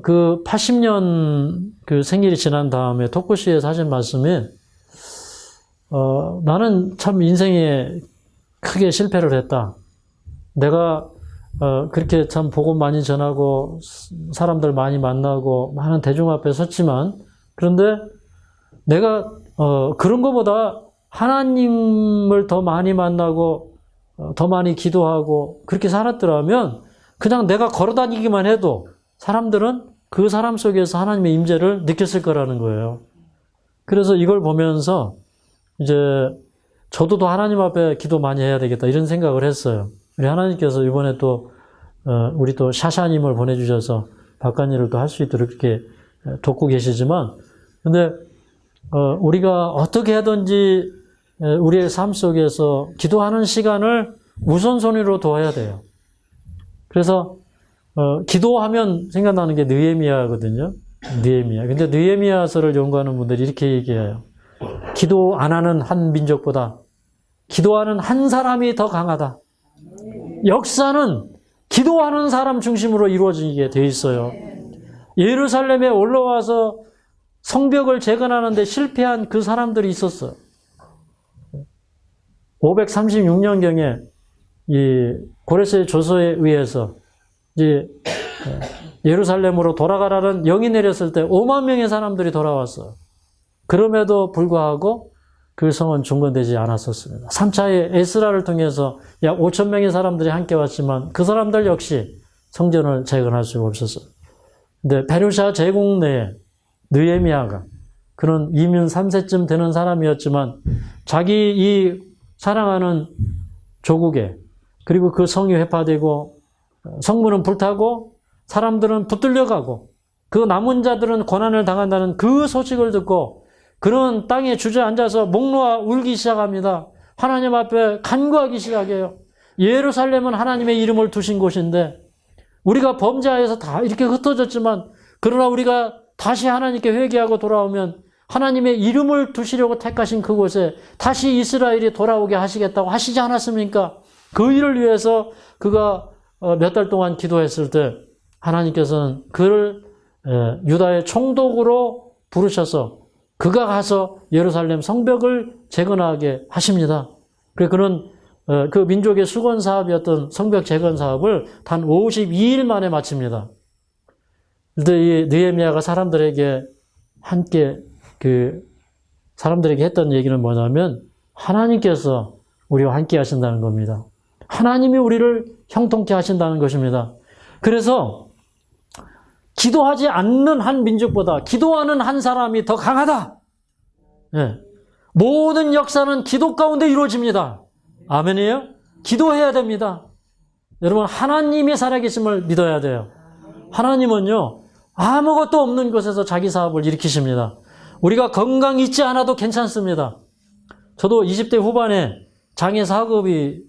그 80년 그 생일이 지난 다음에 토크쇼에서 하신 말씀이 나는 참 인생에 크게 실패를 했다. 내가 그렇게 참 복음 많이 전하고 사람들 많이 만나고 많은 대중 앞에 섰지만, 그런데 내가 그런 것보다 하나님을 더 많이 만나고 더 많이 기도하고 그렇게 살았더라면 그냥 내가 걸어다니기만 해도 사람들은 그 사람 속에서 하나님의 임재를 느꼈을 거라는 거예요. 그래서 이걸 보면서 이제 저도 더 하나님 앞에 기도 많이 해야 되겠다 이런 생각을 했어요. 우리 하나님께서 이번에 또 우리 또 샤샤님을 보내주셔서 박간일을 또 할 수 있도록 이렇게 돕고 계시지만, 근데 우리가 어떻게 하든지 우리의 삶 속에서 기도하는 시간을 우선순위로 둬야 돼요. 그래서 기도하면 생각나는 게 느헤미야거든요. 느헤미야. 근데 느헤미야서를 연구하는 분들이 이렇게 얘기해요. 기도 안 하는 한 민족보다 기도하는 한 사람이 더 강하다. 역사는 기도하는 사람 중심으로 이루어지게 돼 있어요. 예루살렘에 올라와서 성벽을 재건하는데 실패한 그 사람들이 있었어요. 536년경에 이 고레스의 조서에 의해서 이제 예루살렘으로 돌아가라는 영이 내렸을 때 5만 명의 사람들이 돌아왔어요. 그럼에도 불구하고 그 성은 중건되지 않았었습니다. 3차의 에스라를 통해서 약 5천 명의 사람들이 함께 왔지만 그 사람들 역시 성전을 재건할 수가 없었어요. 근데 페르시아 제국 내에 느헤미야가, 그는 이민 3세쯤 되는 사람이었지만 자기 이 사랑하는 조국에, 그리고 그 성이 회파되고 성문은 불타고 사람들은 붙들려가고 그 남은 자들은 고난을 당한다는 그 소식을 듣고 그는 땅에 주저앉아서 목 놓아 울기 시작합니다. 하나님 앞에 간구하기 시작해요. 예루살렘은 하나님의 이름을 두신 곳인데 우리가 범죄하여서 다 이렇게 흩어졌지만 그러나 우리가 다시 하나님께 회개하고 돌아오면 하나님의 이름을 두시려고 택하신 그곳에 다시 이스라엘이 돌아오게 하시겠다고 하시지 않았습니까? 그 일을 위해서 그가 몇 달 동안 기도했을 때 하나님께서는 그를 유다의 총독으로 부르셔서 그가 가서 예루살렘 성벽을 재건하게 하십니다. 그래서 그는 그 민족의 수건 사업이었던 성벽 재건 사업을 단 52일 만에 마칩니다. 그런데 이 느헤미야가 사람들에게 사람들에게 했던 얘기는 뭐냐면 하나님께서 우리와 함께 하신다는 겁니다. 하나님이 우리를 형통케 하신다는 것입니다. 그래서 기도하지 않는 한 민족보다 기도하는 한 사람이 더 강하다. 예. 모든 역사는 기도 가운데 이루어집니다. 아멘이에요? 기도해야 됩니다. 여러분, 하나님이 살아계심을 믿어야 돼요. 하나님은요, 아무것도 없는 곳에서 자기 사업을 일으키십니다. 우리가 건강 있지 않아도 괜찮습니다. 저도 20대 후반에 장애 사급이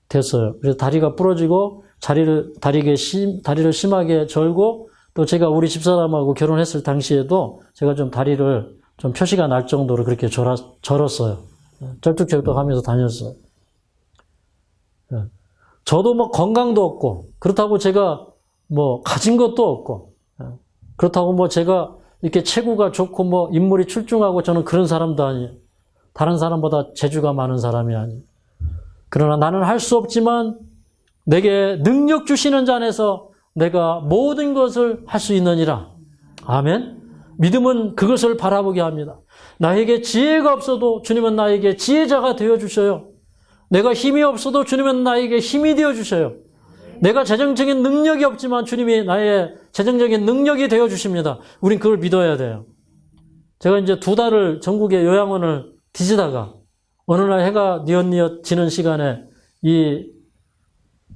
됐어요. 그래서 다리가 부러지고 다리를 심하게 절고 또 제가 우리 집사람하고 결혼했을 당시에도 제가 좀 다리를 좀 표시가 날 정도로 그렇게 절었어요. 쩔뚝쩔뚝 하면서 다녔어요. 저도 뭐 건강도 없고 그렇다고 제가 뭐 가진 것도 없고 그렇다고 뭐 제가 이렇게 체구가 좋고 뭐 인물이 출중하고 저는 그런 사람도 아니에요. 다른 사람보다 재주가 많은 사람이 아니에요. 그러나 나는 할 수 없지만 내게 능력 주시는 자 안에서 내가 모든 것을 할 수 있느니라. 아멘. 믿음은 그것을 바라보게 합니다. 나에게 지혜가 없어도 주님은 나에게 지혜자가 되어주셔요. 내가 힘이 없어도 주님은 나에게 힘이 되어주셔요. 내가 재정적인 능력이 없지만 주님이 나의 재정적인 능력이 되어주십니다. 우린 그걸 믿어야 돼요. 제가 이제 2달을 전국의 요양원을 뒤지다가 어느 날 해가 뉘엿뉘엿 지는 시간에 이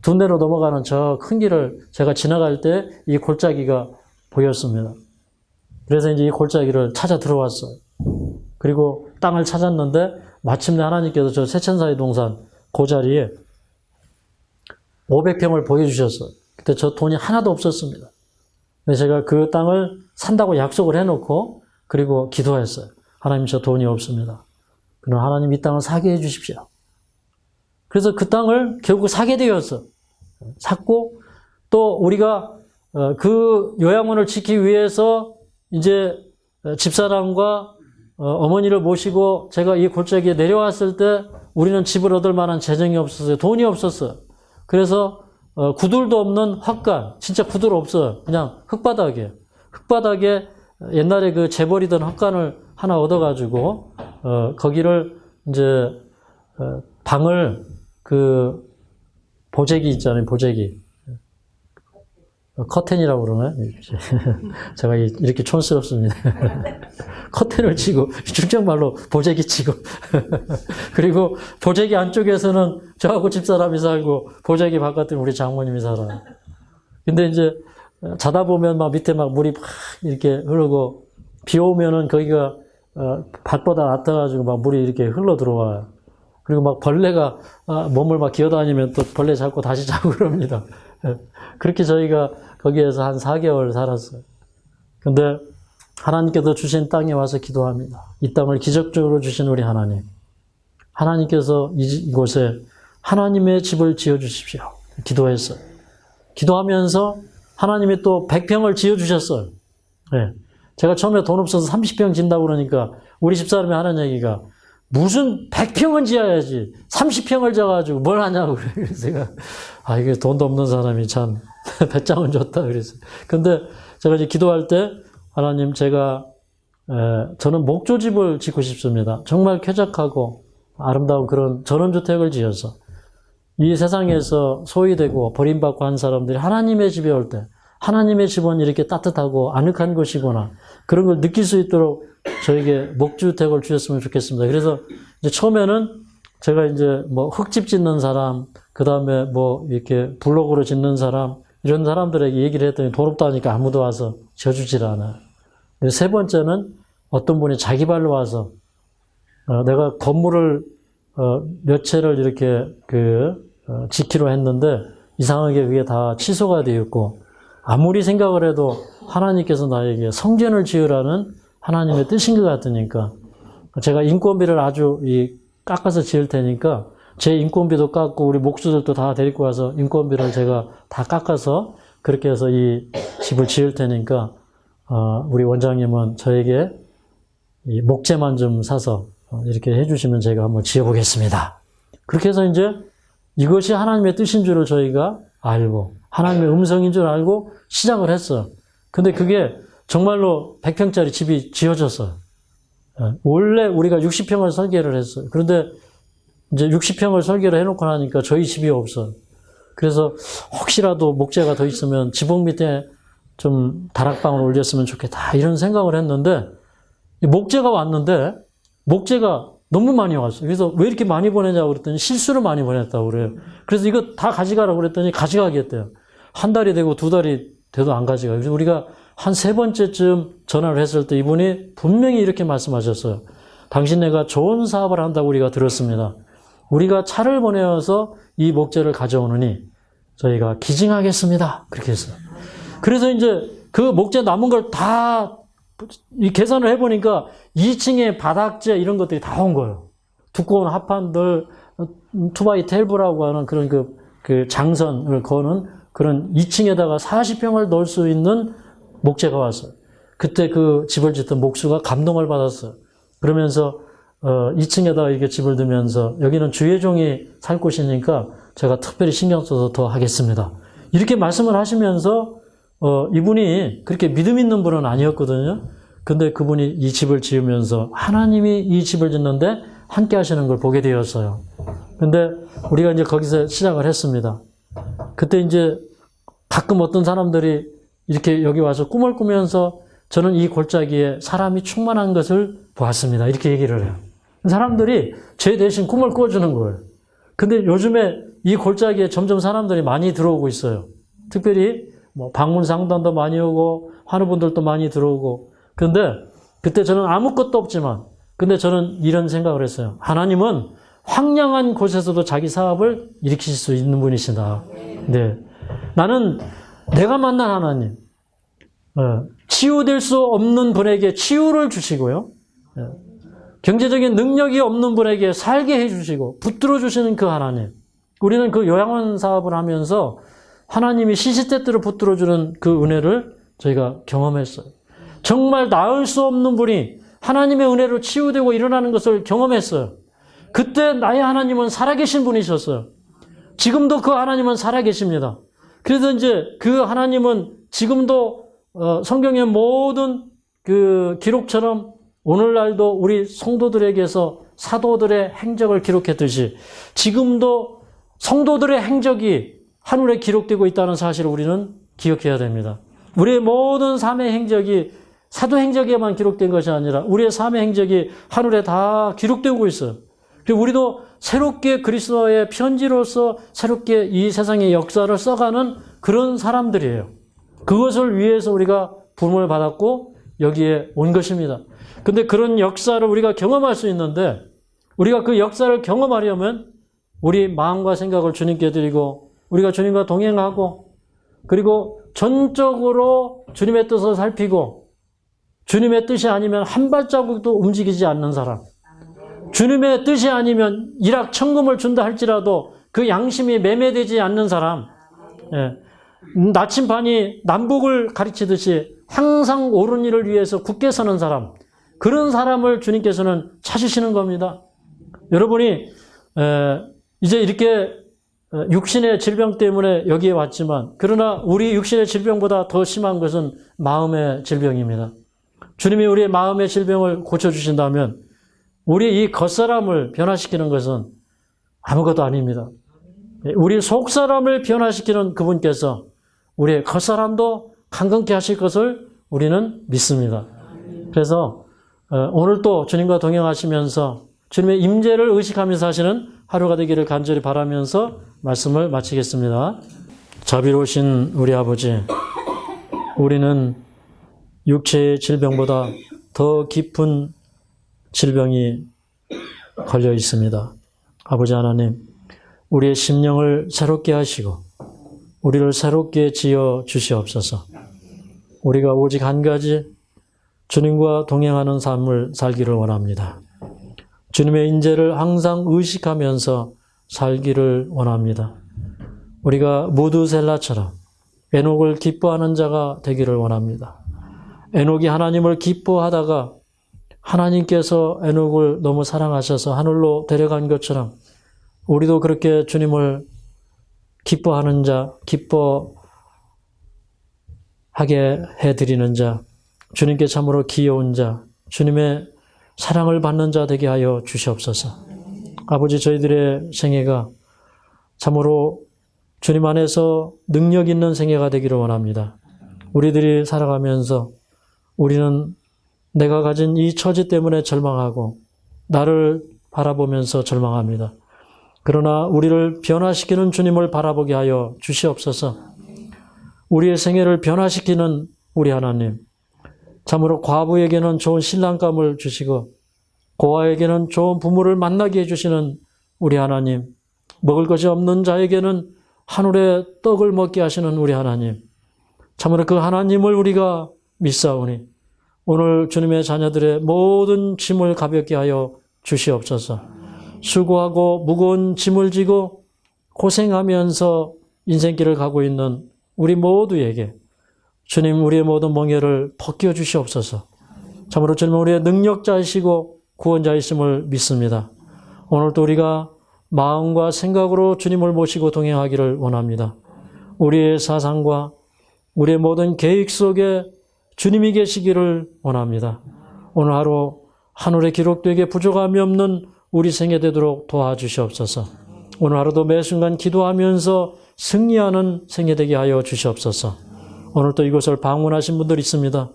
둔내로 넘어가는 저 큰 길을 제가 지나갈 때 이 골짜기가 보였습니다. 그래서 이제 이 골짜기를 찾아 들어왔어요. 그리고 땅을 찾았는데 마침내 하나님께서 저 세천사의 동산 그 자리에 500평을 보여주셨어요. 그때 저 돈이 하나도 없었습니다. 그래서 제가 그 땅을 산다고 약속을 해놓고 그리고 기도했어요. 하나님 저 돈이 없습니다. 그럼 하나님 이 땅을 사게 해주십시오. 그래서 그 땅을 결국 사게 되었어. 샀고 또 우리가 그 요양원을 지키기 위해서 이제 집사람과 어머니를 모시고 제가 이 골짜기에 내려왔을 때 우리는 집을 얻을 만한 재정이 없었어요. 돈이 없었어요. 그래서 구들도 없는 헛간, 진짜 구들 없어요. 그냥 흙바닥이에요. 흙바닥에 옛날에 그 재버리던 헛간을 하나 얻어가지고 거기를 이제 방을 그 보재기 있잖아요. 보재기. 커튼이라고 그러나요? 제가 이렇게 촌스럽습니다. 커튼을 치고, 중정말로 보재기 치고. 그리고 보재기 안쪽에서는 저하고 집사람이 살고, 보재기 바깥에 우리 장모님이 살아요. 근데 이제 자다 보면 막 밑에 막 물이 막 이렇게 흐르고, 비 오면은 거기가 밭보다 낮아가지고 막 물이 이렇게 흘러 들어와요. 그리고 막 벌레가 몸을 막 기어다니면 또 벌레 잡고 다시 자고 그럽니다. 그렇게 저희가 거기에서 한 4개월 살았어요. 근데 하나님께서 주신 땅에 와서 기도합니다. 이 땅을 기적적으로 주신 우리 하나님. 하나님께서 이곳에 하나님의 집을 지어주십시오. 기도했어요. 기도하면서 하나님이 또 100평을 지어주셨어요. 네. 제가 처음에 돈 없어서 30평 진다고 그러니까 우리 집사람이 하는 얘기가 무슨 100평은 지어야지 30평을 져가지고 뭘 하냐고 그래서 제가 이게 돈도 없는 사람이 참 배짱은 좋다 그랬어요. 근데 제가 이제 기도할 때 하나님 저는 목조집을 짓고 싶습니다. 정말 쾌적하고 아름다운 그런 전원주택을 지어서 이 세상에서 소외되고 버림받고 한 사람들이 하나님의 집에 올 때 하나님의 집은 이렇게 따뜻하고 아늑한 곳이구나 그런 걸 느낄 수 있도록 저에게 목주택을 주셨으면 좋겠습니다. 그래서 이제 처음에는 제가 이제 뭐 흙집 짓는 사람, 그 다음에 뭐 이렇게 블록으로 짓는 사람, 이런 사람들에게 얘기를 했더니 돈 없다니까 아무도 와서 지어주질 않아요. 세 번째는 어떤 분이 자기 발로 와서 내가 건물을 몇 채를 이렇게 짓기로 했는데 이상하게 그게 다 취소가 되어 있고 아무리 생각을 해도 하나님께서 나에게 성전을 지으라는 하나님의 뜻인 것 같으니까 제가 인건비를 아주 깎아서 지을 테니까 제 인건비도 깎고 우리 목수들도 다 데리고 와서 인건비를 제가 다 깎아서 그렇게 해서 이 집을 지을 테니까 우리 원장님은 저에게 이 목재만 좀 사서 이렇게 해주시면 제가 한번 지어보겠습니다. 그렇게 해서 이제 이것이 하나님의 뜻인 줄을 저희가 알고 하나님의 음성인 줄 알고 시작을 했어요. 근데 그게 정말로 100평짜리 집이 지어졌어요. 원래 우리가 60평을 설계를 했어요. 그런데 이제 60평을 설계를 해놓고 나니까 저희 집이 없어요. 그래서 혹시라도 목재가 더 있으면 지붕 밑에 좀 다락방을 올렸으면 좋겠다 이런 생각을 했는데 목재가 왔는데 목재가 너무 많이 왔어요. 그래서 왜 이렇게 많이 보내냐고 그랬더니 실수로 많이 보냈다고 그래요. 그래서 이거 다 가져가라고 그랬더니 가져가겠대요. 한 달이 되고 두 달이 돼도 안 가져가요. 그래서 우리가 한 세 번째쯤 전화를 했을 때 이분이 분명히 이렇게 말씀하셨어요. 당신네가 좋은 사업을 한다고 우리가 들었습니다. 우리가 차를 보내어서 이 목재를 가져오느니 저희가 기증하겠습니다. 그렇게 했어요. 그래서 이제 그 목재 남은 걸 다 계산을 해보니까 2층에 바닥재 이런 것들이 다 온 거예요. 두꺼운 합판들, 투바이 텔브라고 하는 그런 그 장선을 거는 그런 2층에다가 40평을 넣을 수 있는 목재가 왔어요. 그때 그 집을 짓던 목수가 감동을 받았어요. 그러면서 2층에다가 이렇게 집을 두면서 여기는 주예종이 살 곳이니까 제가 특별히 신경 써서 더 하겠습니다. 이렇게 말씀을 하시면서 이분이 그렇게 믿음 있는 분은 아니었거든요. 근데 그분이 이 집을 지으면서 하나님이 이 집을 짓는데 함께 하시는 걸 보게 되었어요. 근데 우리가 이제 거기서 시작을 했습니다. 그때 이제 가끔 어떤 사람들이 이렇게 여기 와서 꿈을 꾸면서 저는 이 골짜기에 사람이 충만한 것을 보았습니다. 이렇게 얘기를 해요. 사람들이 제 대신 꿈을 꿔주는 거예요. 근데 요즘에 이 골짜기에 점점 사람들이 많이 들어오고 있어요. 특별히 뭐 방문 상담도 많이 오고 하는 분들도 많이 들어오고. 근데 그때 저는 아무것도 없지만 근데 저는 이런 생각을 했어요. 하나님은 황량한 곳에서도 자기 사업을 일으키실 수 있는 분이시다. 네. 나는 내가 만난 하나님, 치유될 수 없는 분에게 치유를 주시고요. 경제적인 능력이 없는 분에게 살게 해주시고 붙들어 주시는 그 하나님. 우리는 그 요양원 사업을 하면서 하나님이 시시때때로 붙들어주는 그 은혜를 저희가 경험했어요. 정말 나을 수 없는 분이 하나님의 은혜로 치유되고 일어나는 것을 경험했어요. 그때 나의 하나님은 살아계신 분이셨어요. 지금도 그 하나님은 살아계십니다. 그래서 이제 그 하나님은 지금도 성경의 모든 그 기록처럼 오늘날도 우리 성도들에게서 사도들의 행적을 기록했듯이 지금도 성도들의 행적이 하늘에 기록되고 있다는 사실을 우리는 기억해야 됩니다. 우리의 모든 삶의 행적이 사도 행적에만 기록된 것이 아니라 우리의 삶의 행적이 하늘에 다 기록되고 있어요. 그리고 우리도 새롭게 그리스도의 편지로서 새롭게 이 세상의 역사를 써가는 그런 사람들이에요. 그것을 위해서 우리가 부름을 받았고 여기에 온 것입니다. 근데 그런 역사를 우리가 경험할 수 있는데 우리가 그 역사를 경험하려면 우리 마음과 생각을 주님께 드리고 우리가 주님과 동행하고 그리고 전적으로 주님의 뜻을 살피고 주님의 뜻이 아니면 한 발자국도 움직이지 않는 사람, 주님의 뜻이 아니면 일확천금을 준다 할지라도 그 양심이 매매되지 않는 사람, 나침반이 남북을 가르치듯이 항상 옳은 일을 위해서 굳게 서는 사람, 그런 사람을 주님께서는 찾으시는 겁니다. 여러분이 이제 이렇게 육신의 질병 때문에 여기에 왔지만 그러나 우리 육신의 질병보다 더 심한 것은 마음의 질병입니다. 주님이 우리의 마음의 질병을 고쳐주신다면 우리 이 겉사람을 변화시키는 것은 아무것도 아닙니다. 우리 속사람을 변화시키는 그분께서 우리의 겉사람도 강건케 하실 것을 우리는 믿습니다. 그래서 오늘 또 주님과 동행하시면서 주님의 임재를 의식하면서 하시는 하루가 되기를 간절히 바라면서 말씀을 마치겠습니다. 자비로우신 우리 아버지, 우리는 육체의 질병보다 더 깊은 질병이 걸려 있습니다. 아버지 하나님, 우리의 심령을 새롭게 하시고 우리를 새롭게 지어 주시옵소서. 우리가 오직 한 가지 주님과 동행하는 삶을 살기를 원합니다. 주님의 인재를 항상 의식하면서 살기를 원합니다. 우리가 무두셀라처럼 에녹을 기뻐하는 자가 되기를 원합니다. 에녹이 하나님을 기뻐하다가 하나님께서 에녹을 너무 사랑하셔서 하늘로 데려간 것처럼 우리도 그렇게 주님을 기뻐하는 자, 기뻐하게 해드리는 자, 주님께 참으로 귀여운 자, 주님의 사랑을 받는 자 되게 하여 주시옵소서. 아버지, 저희들의 생애가 참으로 주님 안에서 능력 있는 생애가 되기를 원합니다. 우리들이 살아가면서 우리는 내가 가진 이 처지 때문에 절망하고 나를 바라보면서 절망합니다. 그러나 우리를 변화시키는 주님을 바라보게 하여 주시옵소서. 우리의 생애를 변화시키는 우리 하나님, 참으로 과부에게는 좋은 신랑감을 주시고 고아에게는 좋은 부모를 만나게 해주시는 우리 하나님, 먹을 것이 없는 자에게는 하늘의 떡을 먹게 하시는 우리 하나님, 참으로 그 하나님을 우리가 믿사오니 오늘 주님의 자녀들의 모든 짐을 가볍게 하여 주시옵소서. 수고하고 무거운 짐을 지고 고생하면서 인생길을 가고 있는 우리 모두에게 주님, 우리의 모든 멍에를 벗겨 주시옵소서. 참으로 주님은 우리의 능력자이시고 구원자이심을 믿습니다. 오늘도 우리가 마음과 생각으로 주님을 모시고 동행하기를 원합니다. 우리의 사상과 우리의 모든 계획 속에 주님이 계시기를 원합니다. 오늘 하루 하늘에 기록되게 부족함이 없는 우리 생애 되도록 도와주시옵소서. 오늘 하루도 매 순간 기도하면서 승리하는 생애 되게 하여 주시옵소서. 오늘 또 이곳을 방문하신 분들 있습니다.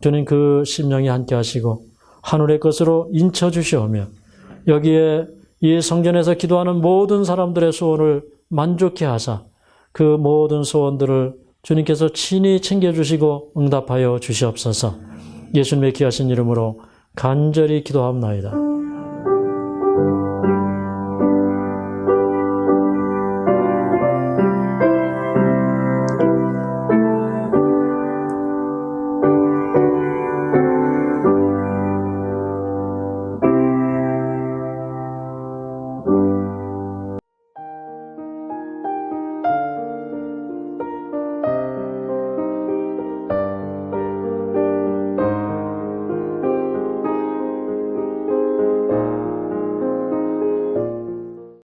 주님, 그 심령이 함께 하시고 하늘의 것으로 인쳐 주시오며 여기에 이 성전에서 기도하는 모든 사람들의 소원을 만족해 하사 그 모든 소원들을 주님께서 친히 챙겨주시고 응답하여 주시옵소서. 예수님의 귀하신 이름으로 간절히 기도합나이다.